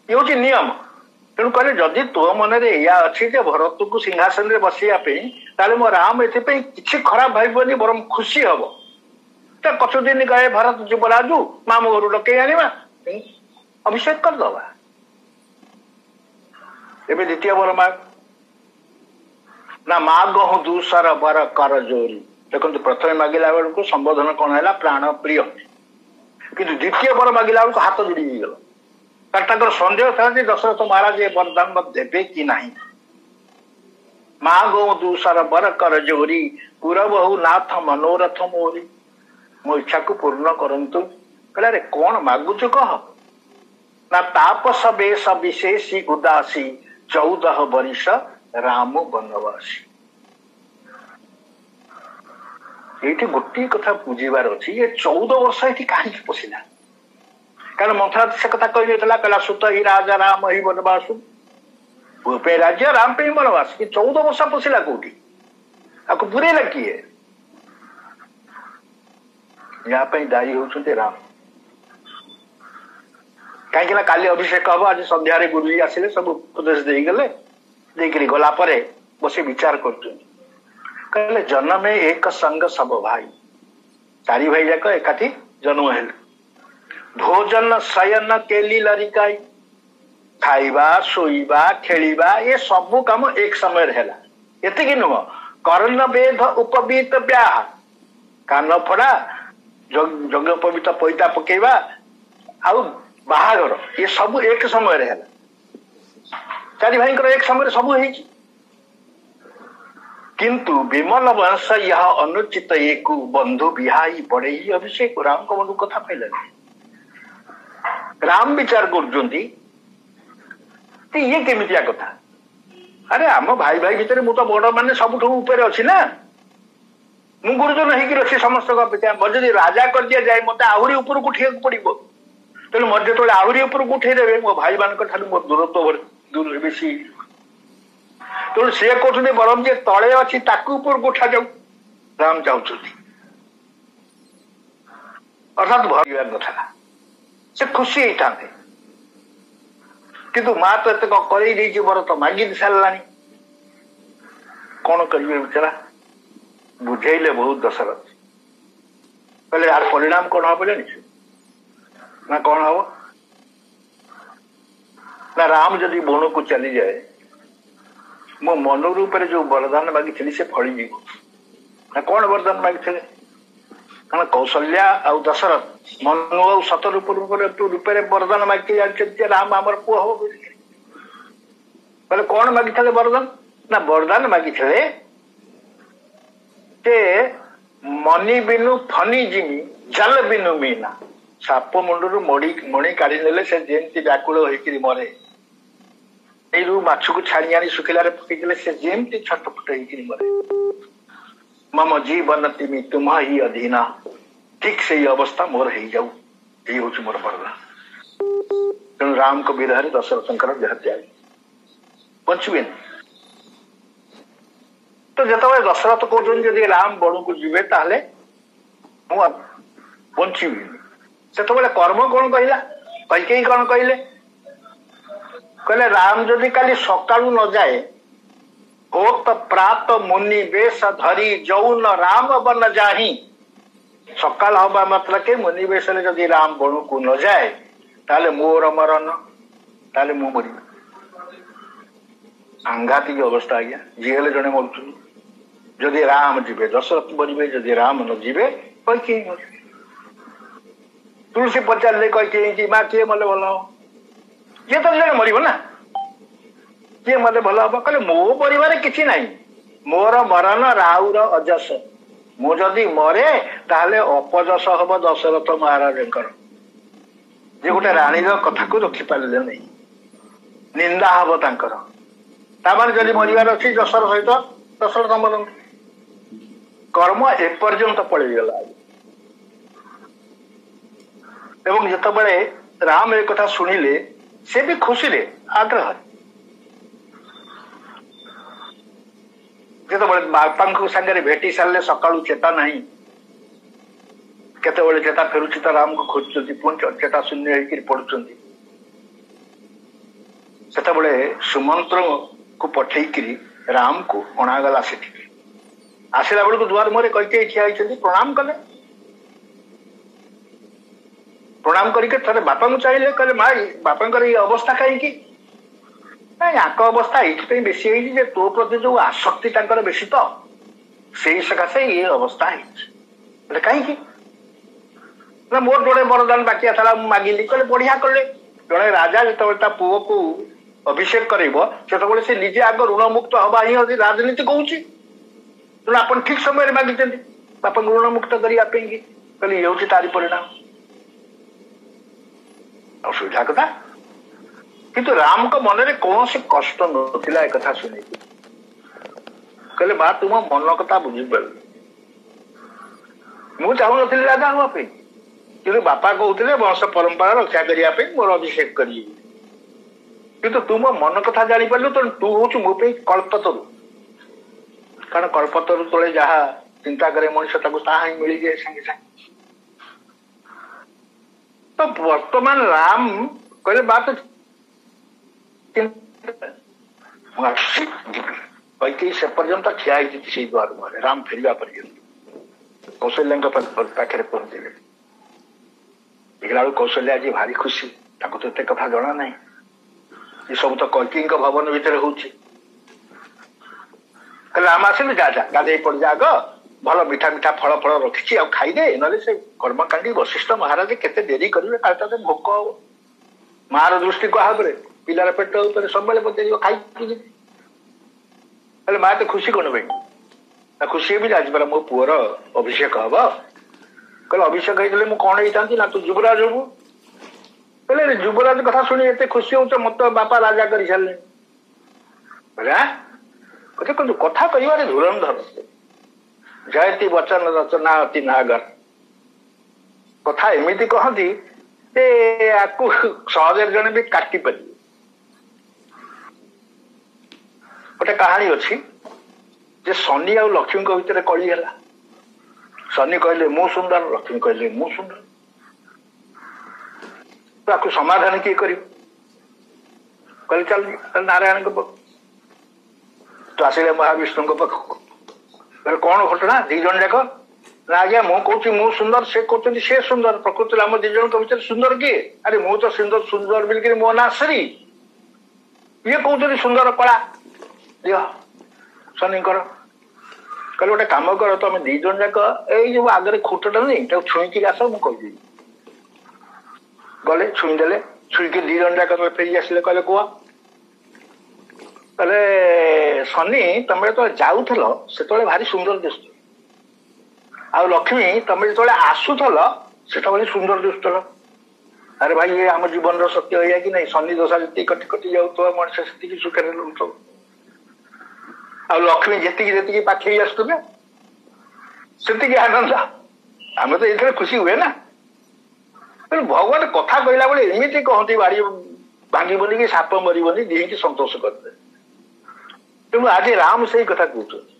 ये हूँ नियम। तेणु कहले जदि तो मन या अच्छी भरत को सिंहासन में बसैया मो राम ए कि खराब भाई बरम खुशी हम कछु दिन कहे भरत युवराजू मामू घर डकई आने अभिषेक करदबा। एवं द्वितीय वर माग ना माग हूँ दूसर बर कर जोरी। देखो प्रथम मागिला बेलू को संबोधन कौन है प्राण प्रिय, कि द्वितीय वर मागिला बेलू हाथ जोड़ी गल। सन्देह था दशरथ महाराज ये वरदान देवे कि नहीं। मागो दूसर बर कर जोरी पुरबहु नाथ मनोरथ मोरी। मो इच्छा को पूर्ण करंतु। कहले अरे कौन मागुच कह ना तापस बेश विशेषी उदासी 14 वर्ष राम वनवासी। ये गोटे कथा बुझीबार अच्छी ये 14 वर्ष ये कहीं पशिला, कारण मंथरा से कथा कही कहला सुत ही राजा राम ही वनवासु पे राज्य राम पे वनवास कि 14 वर्ष पशिला कौटी आपको बुरेला किए यहाँ दायी होते राम। कहीं काली अभिषेक हम आज संध्यारे गुरुजी आसिले सब उपदेश देगले देकरी गला परे बसी विचार कर कहले जन्म में एक संग सब भाई, चारि भाई जाक एकाठी जन्म हेले। भोजन शयन केली लरिकाई, खाइबा शोइबा खेलिबा ये सबू काम एक समय रहेला। एतिकी नुह कर्ण वेद उपवीत ब्याह, कान फड़ा जग उपवीत पैता पकेबा आउ बाहागर ये सब एक समय रहेला। चारि भाई एक समय सब है, किंतु विमल वंश यह अनुचित एक बंधु बिहाई पड़े ही अभिषेक। राम को बंधु कथा पाइल राम विचार कर ये केमितिया कथा। अरे आम भाई भाई भितर मु तो बड़ मान सब ऊपर अच्छी ना, मु गुरुजन होगी समस्त अपेक्षा जब राजा कर दिया जाए मत आहरी ऊपर को उठा पड़ो। तेणु मत जो आहरी ऊपर को उठेदेवे मो भाई मान मो दूरत्व दूर बेसी। तेणु सी कहते बरम जे तले अच्छी ऊपर को उठा जाऊ राम चाहते अर्थात भर कथा से खुशी होता किंतु माँ तो एत कर बर तो मागिद सारा कौन करेंगे बेचारा बुझेले बहुत दशरथ कहले यार परिणाम कौन हम ना कौन हम ना राम जदि बण को चली जाए मो मन रूप जो वरदान मागी से फड़ी ना कौन वरदान मागी कारण कौशल्या आउ दशरथ मनु आ सत रूप रूप वरदान मागी राम आमर पुह हम कहले कौन मागी वरदान ना वरदान मागी मनी बिनु फनी जिमी जल बिनु मीना। साप मुंडू मणि काढ़ी ने से जमी व्याकुल होकर मरे यू माछ को छाड़ी आनी सुखिलार पकईले से जमी छटपट होकर मरे। मम जीवन तिमी तुम ही अधीना ठीक से अवस्था मोर हो जाऊ यही हूँ मोर वरदान। तेणु राम को विरह दशरथ देह त्याग बचबे तो जो दशरथ कहते राम बण को जीवे ताले बचबी से कर्म कौन कहला कैकेयी कौन कहले कहले राम जदि काली सकाळू न जाए होत प्रात मुनि वेश धरी जौन राम बन जाही। सकाल हवा मतलब के मुनि वेश जदि राम बणु को न जाए ताले मोर मरण ताले मु मरी। सांघातिक अवस्था आज्ञा जी हेले जड़े मरुचुनी जदि राम जीवे दशरथ मरबे जदि राम न जीवे कैकेयी मरबे। तुलसी पचारे कैकेयी माँ किए मले भल हम ये तो जन मर ना किए मत भल हम कहले मो परिवार किसी ना मोर मरण राउर अजस मु जदि मरे ताले अपजस हम दशरथ महाराज जे गोटे राणी कथा को रखिपारे नहीं निंदा हम तार जदि मरबार अच्छी दशर सहित ଦଶରଥ ମରନ୍ତି। କର୍ମ ଏପର୍ଯ୍ୟନ୍ତ ପଳେଇଗଲା। ଏବଂ ଯେତେବେଳେ ରାମ ଏ କଥା ଶୁଣିଲେ ସେ ବି ଖୁସିରେ ଆଗ୍ରହରେ, ଯେତେବେଳେ ବାପାଙ୍କ ସାଙ୍ଗରେ ଭେଟି ସାରିଲେ ସକାଳୁ ଚେତା ନାହିଁ, କେତେବେଳେ ଚେତା ଫେରୁଛି ତ ରାମକୁ ଖୋଜୁଛନ୍ତି, ପୁଣି ଚେତା ଶୂନ୍ୟ ହେଇକି ପଡୁଛନ୍ତି। ସେତେବେଳେ ସୁମନ୍ତ୍ରକୁ ପଠେଇକିରି ରାମକୁ ଅଣାଗଲା ସେଠିକି। ଆସିଲା ବେଳକୁ ଦୁଆର ମୁହଁରେ କୈକେୟୀ ଠିଆ ହେଇଛନ୍ତି, ପ୍ରଣାମ କଲେ। ପ୍ରଣାମ କରିକି ଥରେ ବାପାଙ୍କୁ ଚାହିଁଲେ, କହିଲେ ମା ବାପାଙ୍କର ଏଇ ଅବସ୍ଥା କାହିଁକି? ନାଇଁ ଆଙ୍କ ଅବସ୍ଥା ଏଇଥିପାଇଁ ବେଶୀ ହେଇଛି ଯେ ତୋ ପ୍ରତି ଯୋଉ ଆସକ୍ତି ତାଙ୍କର ବେଶୀ ତ ସେଇ ସକାଶେ ଇଏ ଅବସ୍ଥା ହେଇଛି। କହିଲେ କାହିଁକି? ନା ମୋର ଜଣେ ବରଦାନ ବାକି ଥିଲା, ମୁଁ ମାଗିଲି। କହିଲେ ବଢିଆ କଲେ। ଜଣେ ରାଜା ଯେତେବେଳେ ତା ପୁଅକୁ ଅଭିଷେକ କରିବ ସେତେବେଳେ ସେ ନିଜେ ଆଗ ଋଣମୁକ୍ତ ହବା ହିଁ ରାଜନୀତି କହୁଛି। ତେଣୁ ଆପଣ ଠିକ ସମୟରେ ମାଗିଛନ୍ତି ବାପାଙ୍କୁ ଋଣମୁକ୍ତ କରିବା ପାଇଁ। କହିଲେ ଇଏ ହଉଛି ତାରି ପରିଣାମ। ଅସୁବିଧା କଥା। କିନ୍ତୁ ରାମଙ୍କ ମନରେ କୌଣସି କଷ୍ଟ ନଥିଲା ଏ କଥା ଶୁଣିକି। କହିଲେ ମା ତୁମ ମନ କଥା ବୁଝିପାରିଲି। ମୁଁ ଚାହୁଁନଥିଲି ରାଜା ହବା ପାଇଁ, କିନ୍ତୁ ବାପା କହୁଥିଲେ ବଂଶ ପରମ୍ପରା ରକ୍ଷା କରିବା ପାଇଁ ମୋର ଅଭିଷେକ କରିବି। କିନ୍ତୁ ତୁ ମୋ ମନ କଥା ଜାଣିପାରିଲୁ, ତେଣୁ ତୁ ହଉଛୁ ମୋ ପାଇଁ କଳ୍ପତରୁ। କାରଣ କଳ୍ପତରୁ ତଳେ ଯାହା ଚିନ୍ତା କରେ ମଣିଷ ତାକୁ ତାହା ହିଁ ମିଳିଯାଏ ସାଙ୍ଗେ ସାଙ୍ଗେ। ତ ବର୍ତ୍ତମାନ ରାମ କହିଲେ ବା ତୁ ମୁଁ ଆସୁଛି ଯିବି। କୈକେୟୀ ସେ ପର୍ଯ୍ୟନ୍ତ ଠିଆ ହେଇଛି ସେଇ ଦ୍ୱାର ମୁହଁରେ ରାମ ଫେରିବା ପର୍ଯ୍ୟନ୍ତ। କୌଶଲ୍ୟାଙ୍କ ପାଖରେ ପହଞ୍ଚିଲେ। ଦେଖିଲା ବେଳକୁ କୌଶଲ୍ୟା ଆଜି ଭାରି ଖୁସି। ତାକୁ ତ ଏତେ କଥା ଜଣା ନାହିଁ। ଏସବୁ ତ କୈକେୟୀଙ୍କ ଭବନ ଭିତରେ ହଉଛି। କହିଲେ ରାମ ଆସିଲୁ, ଯା ଯା ଗାଧେଇ ପଡିଯା, ଆଗ ଭଲ ମିଠା ମିଠା ଫଳ ଫଳ ରଖିଛି ଆଉ ଖାଇଦେ, ନହେଲେ ସେ କର୍ମକାଣ୍ଡି ବଶିଷ୍ଠ ମହାରାଜ କେତେ ଡେରି କରିବେ, କାଳେ ତତେ ଭୋକ ହବ। ମାର ଦୃଷ୍ଟି କାହା ଉପରେ? ପିଲାର ପେଟ ଉପରେ ସବୁବେଳେ ପଚାରିବ ଖାଇକି ଯିବି। ହେଲେ ମା ତ ଖୁସି କଣ ପାଇଁ? ନା ଖୁସି ହେବି ଆଜି ପରା ମୋ ପୁଅର ଅଭିଷେକ ହବ। କହିଲେ ଅଭିଷେକ ହେଇଥିଲେ ମୁଁ କଣ ହେଇଥାନ୍ତି? ନା ତୁ ଯୁବରାଜ ହବୁ। କହିଲେ ଯୁବରାଜ କଥା ଶୁଣି ଏତେ ଖୁସି ହଉଛ, ମତେ ବାପା ରାଜା କରିସାରିଲେଣି। କିନ୍ତୁ କଥା କହିବାରେ ଧୁରନ୍ଧର। ଜୟତି ବଚନ ରଚନା ଅତି ନାଗର। କଥା ଏମିତି କହନ୍ତି ଯେ ଆକୁ ସହଜରେ ଜଣେ ବି କାଟି ପାରିବେ। ଗୋଟେ କାହାଣୀ ଅଛି ଯେ ଶନି ଆଉ ଲକ୍ଷ୍ମୀଙ୍କ ଭିତରେ କଳି ହେଲା। ଶନି କହିଲେ ମୁଁ ସୁନ୍ଦର, ଲକ୍ଷ୍ମୀ କହିଲେ ମୁଁ ସୁନ୍ଦର। ତାକୁ ସମାଧାନ କିଏ କରିବ? କହିଲେ ଚାଲ ନାରାୟଣଙ୍କ ପାଖକୁ। ତ ଆସିଲେ ମହାବିଷ୍ଣୁଙ୍କ ପାଖକୁ। କହିଲେ କଣ ଘଟଣା? ଦି ଜଣ ଯାକ? ନା ଆଜ୍ଞା ମୁଁ କହୁଛି ମୁଁ ସୁନ୍ଦର, ସେ କହୁଛନ୍ତି ସେ ସୁନ୍ଦର। ପ୍ରକୃତରେ ଆମ ଦି ଜଣଙ୍କ ଭିତରେ ସୁନ୍ଦର କିଏ? ଆରେ ମୁଁ ତ ସୁନ୍ଦର ସୁନ୍ଦର ବୋଲିକିରି ମୋ ନାଁ ଶ୍ରୀ। ଇଏ କହୁଛନ୍ତି ସୁନ୍ଦର କଳା। ଦିଅ ଶନିଙ୍କର। କହିଲେ ଗୋଟେ କାମ କର, ତମେ ଦି ଜଣ ଯାକ ଏଇ ଯୋଉ ଆଗରେ ଖୁଣ୍ଟଟା ନେଇ ତାକୁ ଛୁଇଁକି ଆସ, ମୁଁ କହିଦେବି। ଗଲେ ଛୁଇଁଦେଲେ, ଛୁଇଁକି ଦି ଜଣ ଯାକ ଫେରି ଆସିଲେ। କହିଲେ କୁହ। କହିଲେ ଶନି ତମେ ଯେତେବେଳେ ଯାଉଥିଲ ସେତେବେଳେ ଭାରି ସୁନ୍ଦର ଦିଶୁଥିଲ, ଆଉ ଲକ୍ଷ୍ମୀ ତମେ ଯେତେବେଳେ ଆସୁଥିଲ ସେତେବେଳେ ସୁନ୍ଦର ଦିଶୁଥିଲ। ଆରେ ଭାଇ ଏ ଆମ ଜୀବନର ସତ୍ୟ ଏଇଆ କି ନାହିଁ? ଶନି ଦଶା ଯେତିକି କଟି କଟି ଯାଉଥିବ ମଣିଷ ସେତିକି ସୁଖରେ ରହୁଥିବ, ଆଉ ଲକ୍ଷ୍ମୀ ଯେତିକି ଯେତିକି ପାଖେଇ ଆସୁଥିବେ ସେତିକି ଆନନ୍ଦ। ଆମେ ତ ଏଇଥିରେ ଖୁସି ହୁଏ ନା। ଭଗବାନ କଥା କହିଲା ବେଳେ ଏମିତି କହନ୍ତି, ବାଡି ଭାଙ୍ଗିବନି କି ସାପ ମରିବନି, ଦିହିକି ସନ୍ତୋଷ କରିଦେବେ। ତେଣୁ ଆଜି ରାମ ସେଇ କଥା କହୁଛନ୍ତି।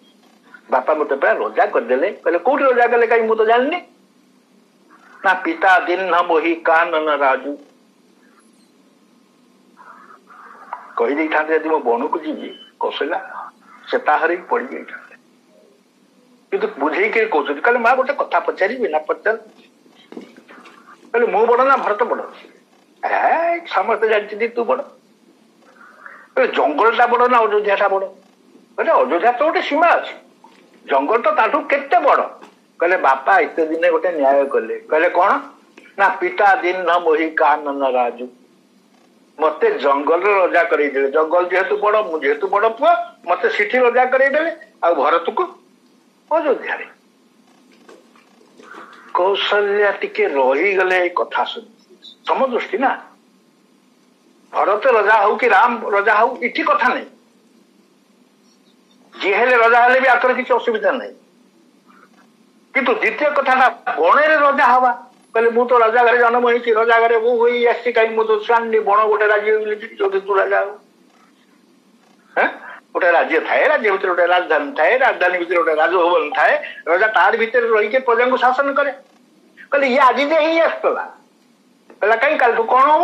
ବାପା ମତେ ପ୍ରାୟ ରଜା କରିଦେଲେ। କହିଲେ କୋଉଠି ରଜା କଲେ? କାହିଁ ମୁଁ ତ ଜାଣିନି। ନା ପିତା ଦିନ ମୋହି କାନନ ରାଜୁ। କହିଦେଇଥାନ୍ତେ ଯଦି ମୋ ବଣକୁ ଯିବି କୌଶଲ୍ୟା ସେ ତାହାରି ପଡିଯାଇଥାନ୍ତେ। କିନ୍ତୁ ବୁଝେଇକି କହୁଛନ୍ତି। କହିଲେ ମା ଗୋଟେ କଥା ପଚାରିବି? ନା ପଚାର। କହିଲେ ମୁଁ ବଡ ନା ଭରତ ବଡ? ସମସ୍ତେ ଜାଣିଛନ୍ତି ତୁ ବଡ। କହିଲେ ଜଙ୍ଗଲଟା ବଡ ନା ଅଯୋଧ୍ୟାଟା ବଡ? କହିଲେ ଅଯୋଧ୍ୟା ତ ଗୋଟେ ସୀମା ଅଛି, ଜଙ୍ଗଲ ତ ତାଠୁ କେତେ ବଡ। କହିଲେ ବାପା ଏତେ ଦିନେ ଗୋଟେ ନ୍ୟାୟ କଲେ। କହିଲେ କଣ? ନା ପିତା ଦିନ ମୋହି କାନନ ରାଜୁ। ମତେ ଜଙ୍ଗଲରେ ରଜା କରେଇଦେଲେ। ଜଙ୍ଗଲ ଯେହେତୁ ବଡ, ମୁଁ ଯେହେତୁ ବଡ ପୁଅ, ମତେ ସେଠି ରଜା କରେଇଦେଲେ, ଆଉ ଭରତକୁ ଅଯୋଧ୍ୟାରେ। କୌଶଲ୍ୟା ଟିକେ ରହିଗଲେ ଏଇ କଥା ଶୁଣି। ସମଦୃଷ୍ଟି ନା, ଭରତ ରଜା ହଉ କି ରାମ ରଜା ହଉ ଏଠି କଥା ନାହିଁ। जी हेले रजा हेले भी आकर किसी असुविधा नहीं किंतु द्वितीय कथा बणे रजा हवा कहले मु तो राजा घरे जन्म होई राजा घरे वो होई आसी कहीं मु तो जानी बण गोटे राज्य जो तू राजा गोटे राज्य थाए राज्य भीतर गोटे राजधानी थाए राजधानी भीतर गोटे राजभवन थाए राजा तार भीतर रही प्रजा को शासन करे कहले ये आज जे ही आसला कहला कहीं काल कौन हम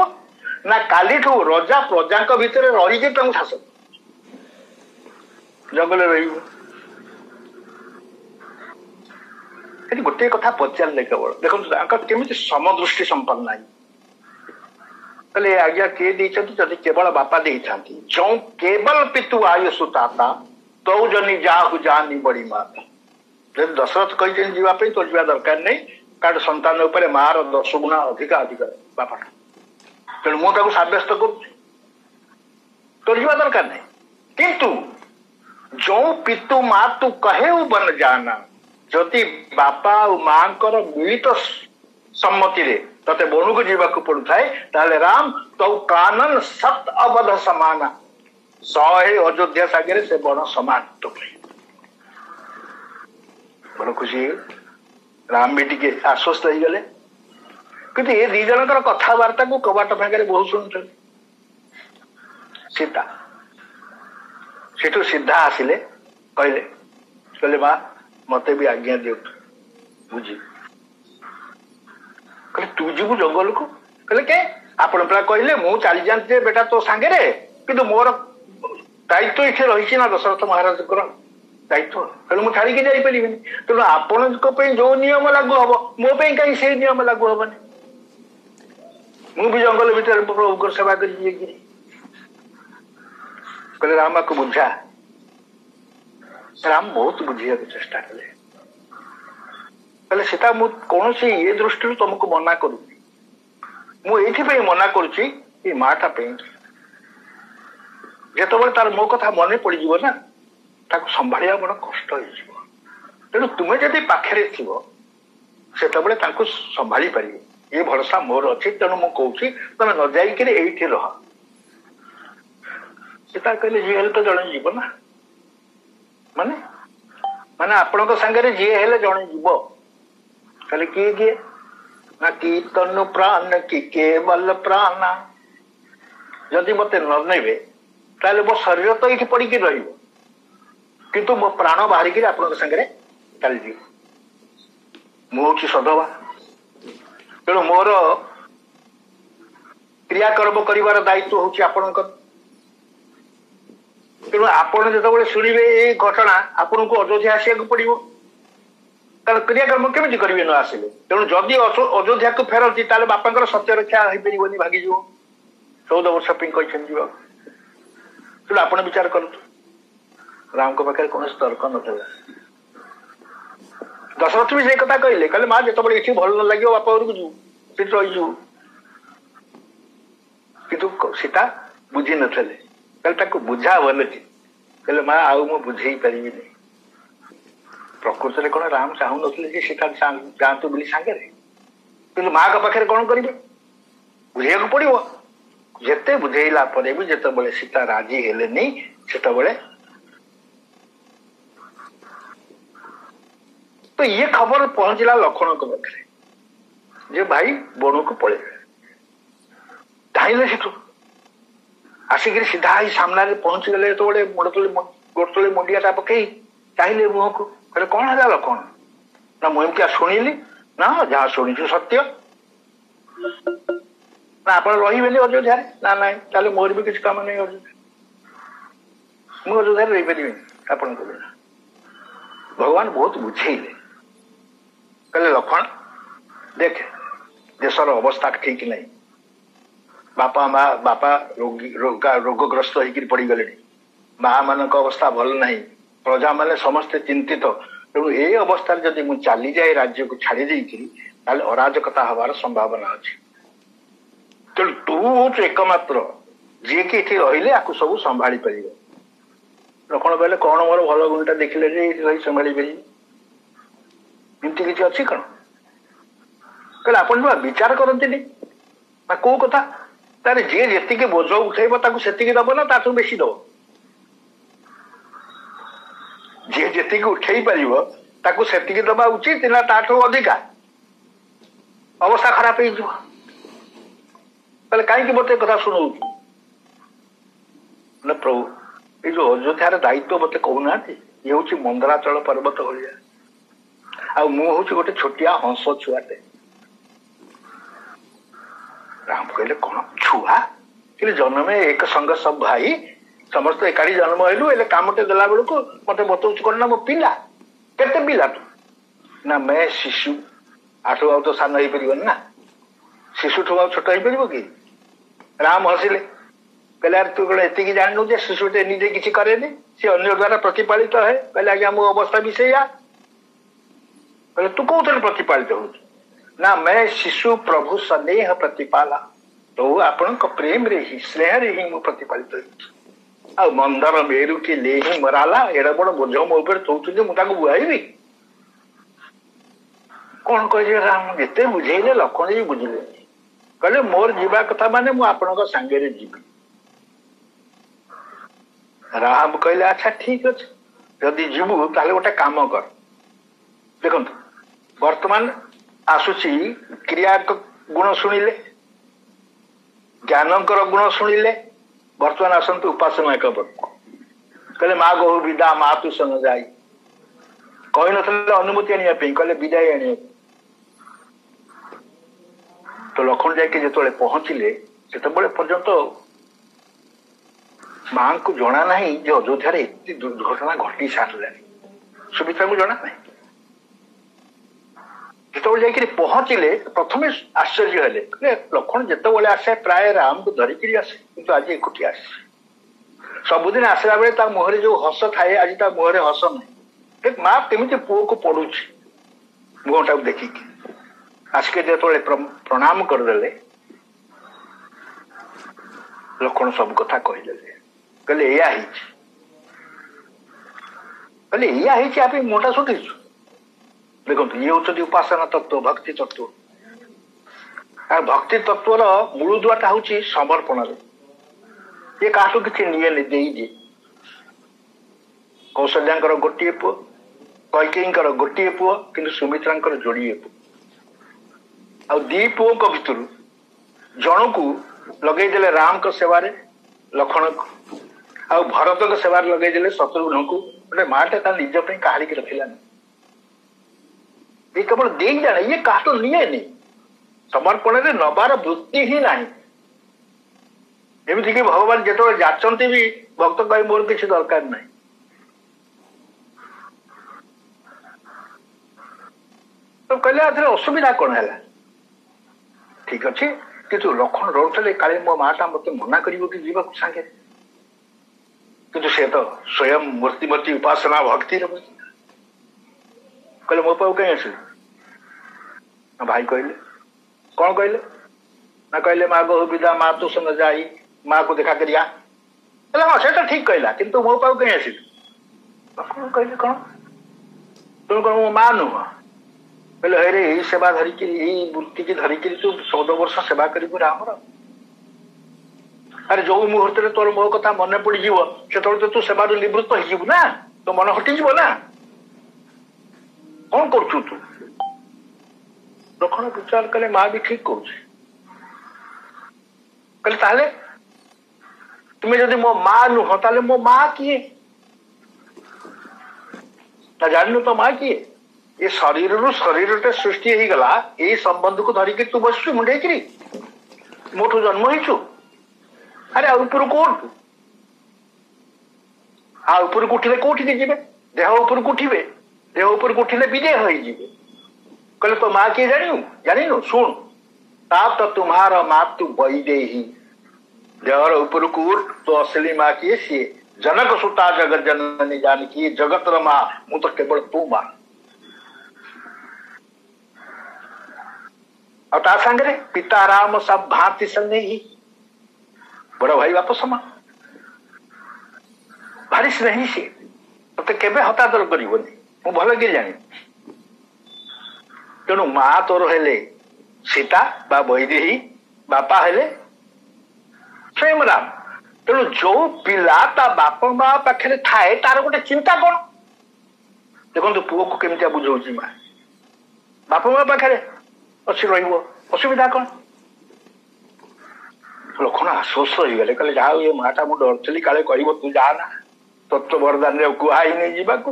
ना काली रजा प्रजा भीतर रही शासन जंगल रही गोटे कथा पचारे केवल देखो केमी समदृष्टि संपन्न आई कहले आज्ञा किए जदि केवल बापा दे जो केवल पितु आयुषु ताता तो जनी जाहु जानी बड़ी माता जब दशरथ कहते जीवाई तो जा दरकार नहीं कारण संतान उपर मार 10 गुणा अधिका बापा तेणु मुझे सब्यस्त कर दरकार नहीं किंतु जो पितु माँ तू कहे बन जाना जदि बापा और माँ मिलित सम्मति रे तते बणु को जीवाक पड़ुए ताले राम तो कानन सत अबध समाना 100 अयोध्या सागर से बण समान तो बड़ खुशी राम भी टी आश्वस्त हो गले कि ये दी जन कथबार्ता को कबाट फांगे बहुत शुणुं सीता सेठू सीधा आसिले कहले माँ मत भी आज्ञा दियो बुझी कहले तू जीवु जंगल को कहले के आपण पे कहले मु चली जाते बेटा तो सांगे कि मोर दायित्व ये रही ना दशरथ महाराज दायित्व कहले मुझे छाड़ी जापरि तेणु आपण जो नियम लागू हम मो कहीं से नियम लागू हेनी मु भी जंगल भीतर प्रभु सेवा कर कहले राम को बुझा राम बहुत बुझे चेष्टा कले कहले सीता मु कौन सी ये दृष्टि तुमको मना करूँ मुझे मना करुच्ची माटा जो तार मो कथा मन पड़ ना ताको संभालिया बड़ कष्ट हो तेणु तुम्हें जदि पाखे थी से संभाली पार ये भरोसा मोर अच्छी तेणु मुझे कहूँ तुम न जाइक ये रह सीता कहले जी तो जड़े जीव ना माने माने आपण सांगे जी हेले जड़े जीव कहले किए किए ना कि तनु प्राण कि केवल प्राण जदि मत ननेबे ताले मो शरीर तो ये पड़ी किंतु मो प्राण बाहरिक आपण सांगे चली जी मुझे सधवा तेणु मोर क्रियाकर्म कर दायित्व हूँ आपण तेणु आपण जो शुणे ये घटना आपन को अयोध्या आसिया पड़ो क्रियाकर्म केमी करेंगे न आसिले तेणु जदि अयोध्या को फेरती ताले बापा सत्य रक्षा हो पार भागिज 14 वर्ष तेणु आप विचार कर राम को पाखे कौन तर्क ना दशरथ भी से कथा कहले माँ जो ये भल न लगे बापा घर को जीव से रही किंतु सीता बुझी नथे बुझा भले कहले माँ आउ मु बुझे पारि नहीं प्रकृत में कौन राम चाहू नी सीता जातु बोली सांगे कि माँ का पाखे कौन करेंगे बुझे पड़ो जिते बुझेला भी जिते सीता राजी हेले से तो ये खबर पहुंचला लक्ष्मण को पाखे जे भाई बणु को पड़े धाइले सेठू आसिक सीधा ही सामने पहुंची गले तो गोड़ मुंडिया पकई चाहिए मुह को कहले कौन है लक्ष्मण ना मुझे क्या शुणिली ना जहाँ शुणु सत्य ना आप रही अयोध्या ना ना ताले मोर भी किसी काम नहीं अयोध्या मुझे रही पारि आपण को बिना भगवान बहुत बुझेले कहले लक्ष्मण देख देशर अवस्था ठीक नहीं बापा माँ बापा रोगग्रस्त होकर पड़ गले माँ मान अवस्था भल नहीं प्रजा माने समस्ते चिंतित तेणु ये अवस्था जदि मुझे चली जाए राज्य को छाड़ी देकर अराजकता हबार संभावना अच्छी तेणु तू हूँ एकमात्र जी कि रही आपको सब संभाली पार लक्ष्मण कहले कौन मोर भल गुणटा देखिले रही संभाली पारि एमती किसी अच्छी कौन कहले आप विचार करती कौ कथा तारे जी जी बोझ उठेब से दब ना ताठू बेसी दब जी जी उठे पार ताकू से दबा उचित ना ताठू अधिका अवस्था खराब हो कहीं मत कथा शुणु प्रभु ये जो अयोध्यार दायित्व मत कहूना ये हूँ मंदराचल पर्वत भाया हूँ गोटे छोटिया हंस छुआटे राम कहले कौन छुआ कि जन्म में एक संग सब भाई समस्त एकाठी जन्म हेलु एले कामटे देला बेलू को मत बतौच कौन ना मो पिला केते पिला तू ना मैं शिशु आठु तो सान हो पार ना शिशु ठू छोट हो पार कि राम हसिले कहले यार तू कौन एति जानू जे शिशुटे निजे किसी करे सी अन्य द्वारा प्रतिपालित है कहले आज्ञा मो अवस्था भी से कहले तू कौन प्रतिपालित हो ना मैं शिशु प्रभु स्नेह प्रतिपाला तो आपण प्रेम रे ही स्नेह रे ही मु प्रतिपालित आ मंदर मेरु के ले ही मराला एड़ा बड़ बोझ मो ऊपर तोचु मुझे बुआईबी कौन कह राम एते बुझेले लक्षण जी बुझिले कहले मोर जीवा कथा माने मु आपनका संगे रे जीवी राम कहले अच्छा ठीक अच्छे जदि जीवु ताले गोटे काम कर देखो वर्तमान आसुची क्रिया गुण शुणिले ज्ञानकर गुण शुणिले वर्तमान आसतु उपासना कबर कहले माँ गहु विदा माँ तू सन जाई कही न अनुमति आने कहले विदाय आने तो लक्ष्मण जाके जो पहुंचले से पर्यंत माँ को जना ना जो अयोध्या एत दुर्घटना घटी सारा सुमित्रा को जना ना जो जाकि पहुंचले प्रथम आश्चर्य हेले लक्ष्मण जिते आसे प्राय राम को धरिकी आसे कि आज एकुटिया आसे सबुदिन आसला बेले मुहर जो हस थाए आज मुहर हस ना माँ केमी पुओ को पड़ू मुहटा देखिकी आसिके जो प्रणाम करदे लक्ष्मण सब कथा कहले कहले या मुहटा सुटिଛୁ देखो ये हूँ उपासना तत्व भक्ति तत्व भक्ति तत्वर मूलदुआटा हूँ समर्पण ये क्या किसी निये दे कौशल्या गोटे पुओ कैकेयी गोटे पुओ कि सुमित्रा जोड़े पुओ दी पुओं भितर जन को लगेदेले राम को सेवारे लक्ष्मण को आ भरत को सेवार लगेदेले शत्रुघ्न को गोटे माटे निज कहाड़ी की रखिलानी ये केवल दे जाने ये कहा तो निये नहीं समर्पण रे नबार वृत्ति ही नहीं एमती कि भगवान जो जाचंती भी भक्त कह मोर किसी दरकार नहीं तो कहले असुविधा कौन है ठीक अच्छे कि लक्ष्मण रोते काले मो माटा मत मना कर सागे कि से तो स्वयं मूर्तिमती उपासना भक्ति कहले मो पाऊ कहीं आस भाई कहले कौन कहले ना कहले माँ गहु विदा माँ तू संग जाई माँ को देखा करिया हाँ से तो ठीक कहला किंतु मो पाऊ कहीं आस कौन कहले कौन तुम कौन मो माँ नुह कहले हे रे यही सेवा धरिकी वृत्ति की धरिकी तू 14 वर्ष सेवा करू रामर अरे जो मुहूर्त तोर मो कथा मन पड़ से तो तू सेवा निवृत्त हो ना तो मन हटिज ना कौन करू तू लक्ष्मण विचार कले माँ भी ठीक कहले तुम्हें जदि मो माँ नुह ताले मो माँ किए जानू तो माँ किए ये शरीर रु शरीर सृष्टि हो गला ये संबंध को धरिकी तू बसु मुंडेकरी मोठू जन्म हो अरे ऊपर कौन तू ऊपर को उठिले कौटी के जीवे देह ऊपर को उठिबे देह ऊपर को उठिले विदेह हो जीवे कहले तो माँ किए जानिनु सुन ताप तो तुम्हारा मातु वैदे ही देहर ऊपर को उठ तो असली माँ किए सी जनक सुता जगत जननी जानकी जगत माँ मु तो केवल तू माँ और ता संगे पिता राम सब भांति संगे ही बड़ा भाई बाप समा भारी स्नेही सी ते केबे हतादर करबनी मु भल कि जानी तेणु माँ तोर हेले सीता बा वैदेही बापा हेले स्वयं राम तेणु जो पिला ता बाप माँ पाखे थाए तार गोटे चिंता कौन देखो पुओ को केमिया बुझाऊँ माँ बापा माँ पाखे अच्छी रसुविधा कौन लक्षण आश्वस्त हो गले कहले जा ये माटा मुझे डरती काले कह तू जा ना तत्व वरदान कहुई नहीं जावाक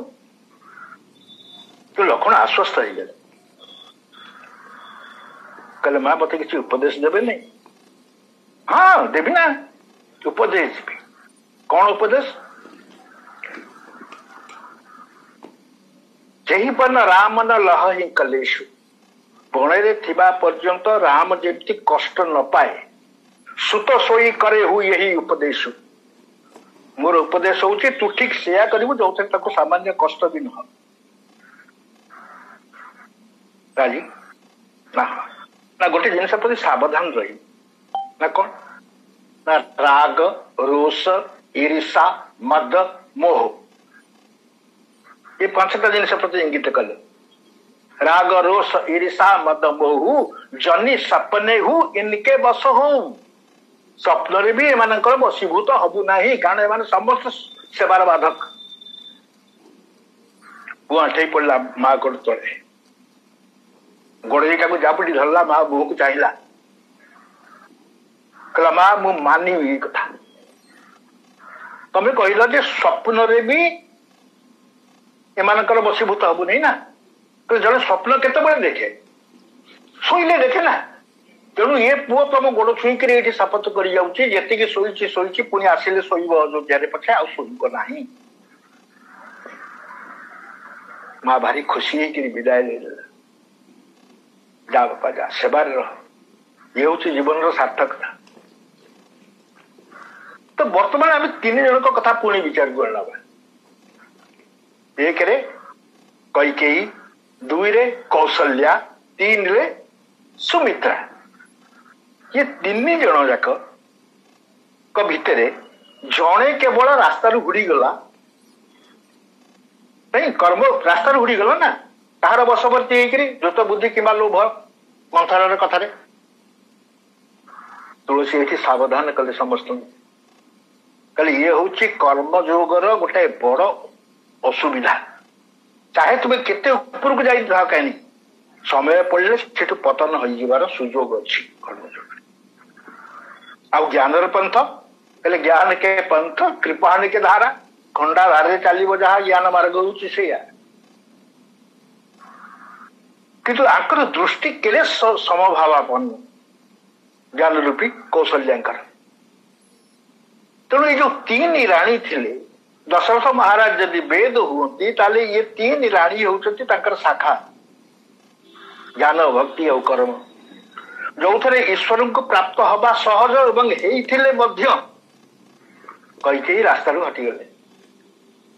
तो लक्षण आश्वस्त हो गले कहले माँ मत किसी उपदेश देवे नहीं हाँ देवी ना उपदेश भी कौन उपदेश जही पर राम न लह ही कलेशु बणे थिबा पर्यंत राम जेमती कष्ट न पाए सुत सोई करे हु यही उपदेश मोर उपदेश होची तू ठीक सेया करू जो सामान्य कष्ट भी न राजी ना ना गोटे जिनस प्रति सावधान रही ना कौन ना राग रोष ईर्षा मद मोह ये पांचटा जिनस प्रति इंगित कले राग रोष ईर्षा मद मोह जनी सपने हु इनके बस हो स्वप्न भी एम बसीभूत हबु ना कारण ए समस्त सेवार बाधक गुआठे पड़ा माँ गोड़ तले गोड़ेटा को जापटी धरला माँ मुह को चाहिला कहला माँ मु मानिबी कथा तमें कहल जे स्वप्न भी एमानकर बसीभूत हबु नहीं ना तो जड़े स्वप्न केते देखे शोले देखे ना तेणु ये पुओ तुम गोड़ छुईक ये शपथ कर शोची पुणी आसिले शोब अयोध्या पछे आ शोब ना माँ भारी खुशी है विदाय ले जा बापा जा सेवार रह ये हूँ जीवन सार्थकता तो बर्तमान आम तीन जन कथा पुणी विचार को आना एक रे कैकेयी दुई रे कौशल्या तीन रे सुमित्रा ये तीन जन जाक भितर जड़े केवल रास्तार हुड़ी गला नहीं कर्म रास्तार हुड़ी गला ना तार बशवर्ती द्रुत बुद्धि कि लोभ मंथन कथार तुलसी ये सावधान कले समस्त कहले ये हूँ कर्म जोगर गोटे बड़ असुविधा चाहे तुम्हें केते ऊपर को जाई कहीं समय पड़े से पतन हो सुजोग अच्छी कर्मयोग आ ज्ञान पंथ कहले ज्ञान के पंथ कृपाण के धारा खंडा धारे चलो जहाँ ज्ञान मार्ग होया किंतु आकर दृष्टि केले समभावापन्न ज्ञान रूपी कौशल्यांकर तेणु ये जो तीन राणी थिले दशरथ महाराज यदि वेद हुए ताले ये तीन राणी होती शाखा ज्ञान भक्ति और कर्म जो थे ईश्वर को प्राप्त हवा सहज एवं कई रास्ता हटिगले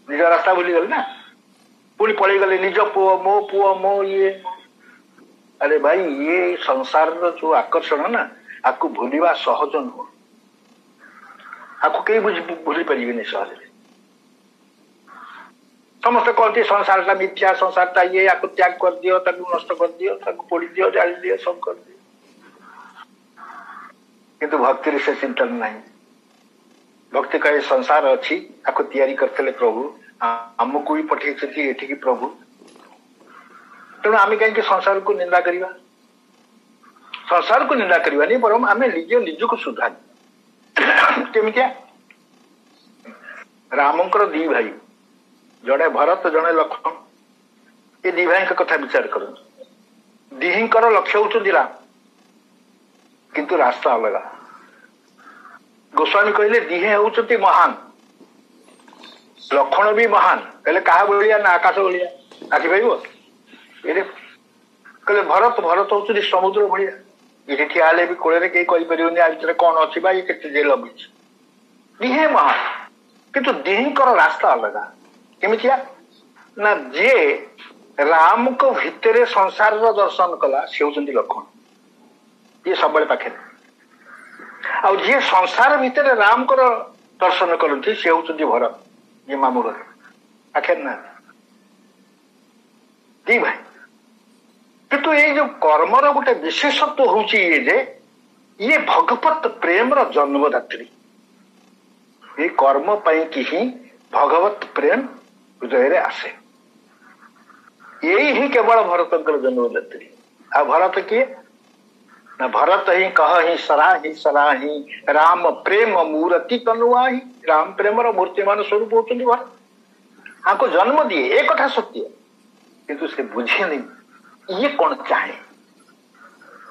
निज रास्ता भूलीगले ना पुणी पलि गले निज पुओ मो ये अरे भाई ये संसार जो आकर्षण ना आपको भूलवा सहज नुह आपको कई भूली पारे सहज समस्त कहते संसार मिथ्या संसार ये आपको त्याग कर दियो नष्ट कर दियो पोड़ी दियो जाली दियो सब कर दियो किंतु भक्ति से चिंतन नहीं भक्ति कहे संसार अच्छी आपको तैयारी करते प्रभु आमको भी पठे एठिकी प्रभु तेणु आम कहीं संसार को निंदा करवा संसार को निंदा करवा नहीं बरम आम निज को सुधार केमिया रामंकर दी भाई जड़े भरत जड़े लक्ष्मण ये दी भाई कथा विचार कर दीहींकर लक्ष्य होती राम किंतु रास्ता अलग गोस्वामी कहले दीहे होती महान लक्षण भी महान कहले कहा भाया ना आकाश भाया आखि पाइब ये कहले भरत भरत होती समुद्र भाया ये ठिया भी कोड़े कहीं कहीपर आ भर कौन अच्छी ये के जेल लगी दीहे महान किंतु दीहींकर रास्ता अलग केमिया ना जे राम को भितर संसार दर्शन कला सी होती लक्षण ये सब पाखे आउ जी संसार भितर राम को दर्शन करती सी होती भरत ये मामू घर आखे ना दी भाई किंतु ये जो कर्मर गोटे विशेषत्व हूँ ये भगवत प्रेम जन्मदात्री ये कर्म पाई कि ही भगवत प्रेम हृदय आसे यही ही केवल भरतଙ୍କର जन्मदात्री। आ भरत किए ना भरत ही कह ही सराही राम प्रेम मूर्ति तनुआही। राम प्रेम मूर्ति मान स्वरूप होती भरत। आपको जन्म दिए एक कथा सत्य, किंतु से बुझे नहीं ये कौन चाहे,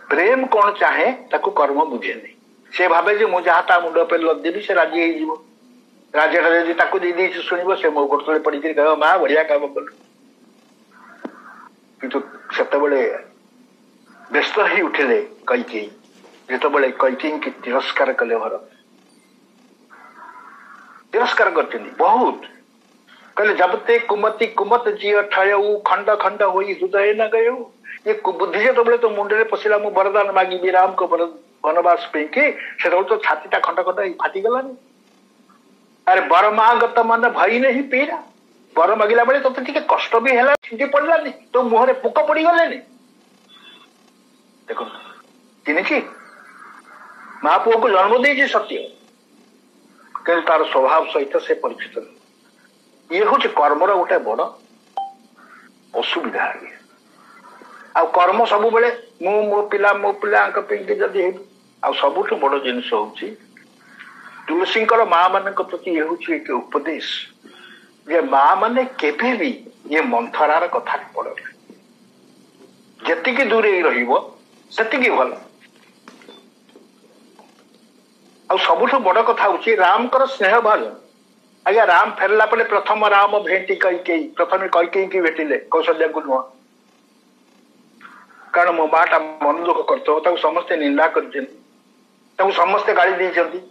प्रेम कौन चाहे ताको कर्म बुझे नहीं। से भावे जे मु जहाँ ता मुंड पे लदेवी से राजी हो राज्यटा यदि ताको दे देछि सुनिबो से मो गोड़ तले पड़ी करी कहबो मां बढ़िया काम कलु। किंतु सेतबेले व्यस्त ही उठिले कैकेयी। जेतबेले कैकेयी की तिरस्कार कले भरत, तिरस्कार करते बहुत कहले जब ते कुमति कुमत जिय ठयऊ खंड खंड होई हृदय न गयो। ये बुद्धि जेतबेले तो मुंडे पशिला मु वरदान मागी राम को वनवास पे कि सेतबेले तो छातीटा खंड खंड फाटी गलानी। अरे बर मागत मन भई नहीं पीरा, बर मागिला बेले तो टिके कष्ट भी हैला छिंटी पड़लानी तो मुहरे पोक पड़ी गलेनी। देखो किनिछि मां पुओ को जन्म देछि सत्य, किंतु तार स्वभाव सहित से परिचित नहीं। ये हूँ कर्मर गोटे बड़ असुविधा। आ कर्म सब बेले मो पिला जदि आ सबुठ बड़ जिनस हूँ तुलसींकर माँ मान प्रति ये हूँ एक उपदेश जे माँ माने केबे भी ये मंथरार कथा पड़े जेतिकी दूरे रहिबो सेतिकी भल। आ सबुठ बड़ कथा हूँ रामकर स्नेह भाजन। आज्ञा राम फेरला पड़े प्रथम राम भेटी कैकेयी, प्रथम कैकेयी की भेटिले कौशल्या को नुह, कारण मो माटा मन दुख करते समस्ते निंदा कर समस्ते गाड़ी देती।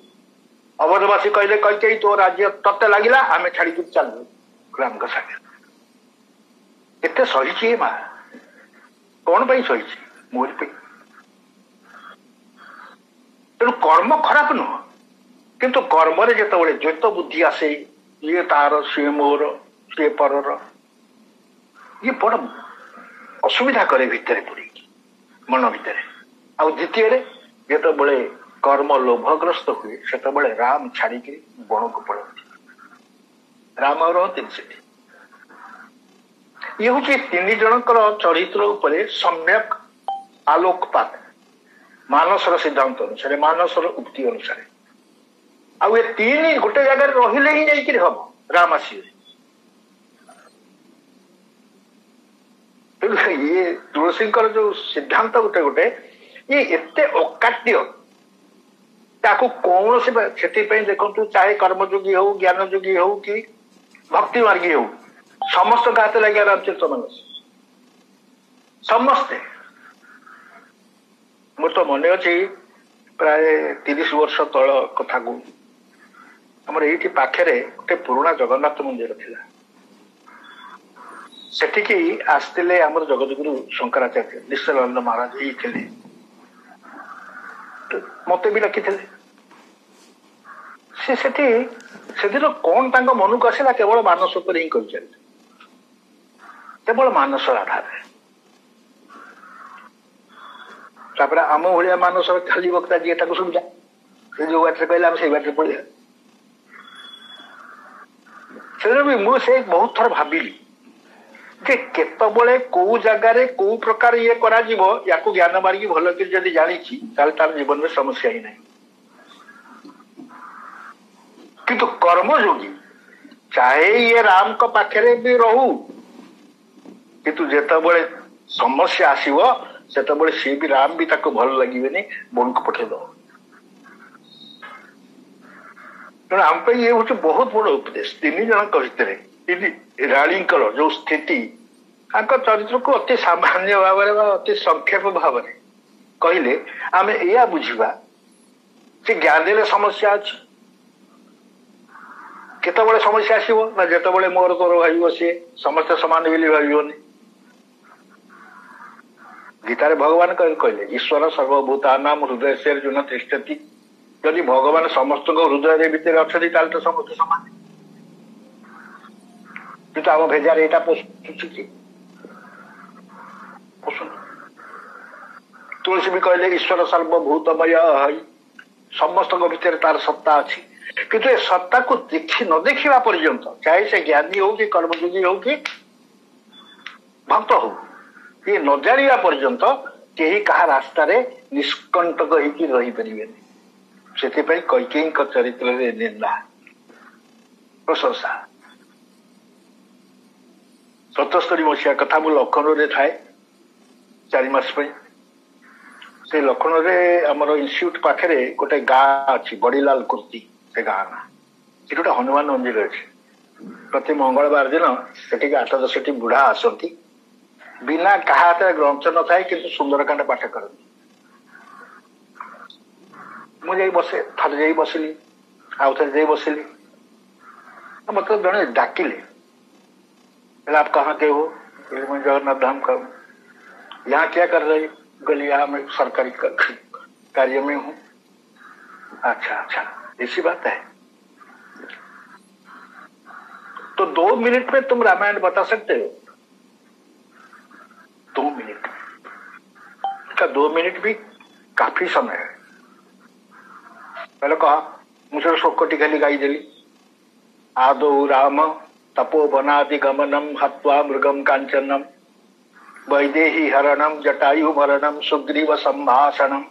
अवधवासी कहले कैकेयी तो राज्य तत्ते लगिला आम छाड़ी चलू राम का सागे। एते सही माँ कौन पाई सही मोर पे। तेणु कर्म खराब नुह, किंतु कर्म जिते द्वैत बुद्धि आसे ये तार सी मोर सी परर ये बड़ असुविधा करे भितर पड़ी मन भितर। आ द्वितीय जिते कर्म लोभग्रस्त हुए से राम छाड़ी बण को पड़ती राम और ये हूँ तीन जनकर चरित्र उपरे सम्यक आलोकपात मानसर सिद्धांत अनुसार मानसर उक्ति अनुसार। आउ ये तीन गोटे जगह रहिले ही नहीं हम राम आसिए। ये तुलसींकर जो सिद्धांत गोटे गोटे ये एते अकाट्य ताकू कौन से देखु चाहे कर्मयोगी हो ज्ञानयोगी हो कि भक्ति मार्गी हो समस्त गाते लगे रामचरित मानस समस्ते। मोर तो मन अच्छी प्राय 30 वर्ष तल कथा को आमर ये पाखे गोटे पुराणा जगन्नाथ मंदिर थिला। सेठिकी आसते आमर जगतगुरु शंकराचार्य निश्चलानंद महाराज ये थे मत भी रखी से कौन मन को आसला केवल मानस पर ही कर केवल मानस आधार तापर आम भाया मानस खाली वक्ता जी एटा सुविधा से जो बाटे कहला से बाटे पड़े भी मुझे बहुत थर भाविली जे केतबले को जगार को प्रकार ये करा या ज्ञान मार्गी भल कर जानी तार जीवन में समस्या ही नहीं। किंतु कर्मयोगी चाहे ये राम को पाखे भी रहू किंतु जेतबले समस्या आसीबो सेतबले सी भी राम भी ताको भल लगे बन को पठे दो। आम ये हूँ बहुत बड़ उपदेश। तीन जन भितर राणी जो स्थिति चरित्र को अति सामान्य भाव अति संक्षेप भाव कहले आम या बुझा से ज्ञान समस्या अच्छी केतबले समस्या आसो ना जितेबाला मोर तोर भाव सी समस्ते सामान बोली भावनी। गीतार भगवान कहले ईश्वर सर्वभूतानाम हृदय से अर्जुन तिष्ठति। यदि भगवान समस्त हृदय भितर अच्छा तो समस्त सामान किंतु आम भेजार यहाँ पोषुची तुलसी भी कहले ईश्वर सर्वभूतमय समस्त भितर तार सत्ता अच्छी किंतु ए सत्ता को देखी न देखा पर्यंत चाहे से ज्ञानी हो कि कर्मयोगी हो कि भक्त हो ये न जाना पर्यंत केही कहा रास्ता रे निष्कंटक होइकी रही परिबेनी से कैकेयी चरित्र निंदा प्रशंसा 77 मसीहा कथा मु लखनऊ रे थाए 4 मास से लखनऊ रे हमर इंस्टीट्यूट पाखरे गोटे गाँ अच्छी बड़ीलाल कुर्ती से गाँ ना ये गोटे हनुमान मंदिर अच्छे प्रति मंगलवार दिन से 8-10 बुढ़ा आसती बिना कहा ग्रंथ न थाए कि सुंदरकांड पाठ करती मुझे बसे थर जा बसिली आउ थे जा बसिली मतलब जड़े डाकिले आप कहाँ के हो मैं जगन्नाथ धाम का हूँ यहाँ क्या कर रही गली यहाँ मैं सरकारी कार्य में हूँ अच्छा अच्छा ऐसी बात है तो 2 मिनट में तुम रामायण बता सकते हो 2 मिनट का 2 मिनट भी काफी समय है पहले कहा मुझे शोकटी खाली गाई देली आदौ राम तपोवनादि गमनम हत्वा मृगम कांचनम वैदेही हरणम जटायु मरणम सुग्रीव संभाषणम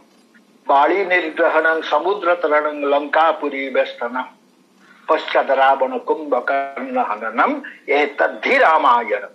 बाली निर्ग्रहणं समुद्र तरणं लंकापुरी वेष्टनम पश्चात रावण कुंभकर्ण हननम एतद्धि रामायणम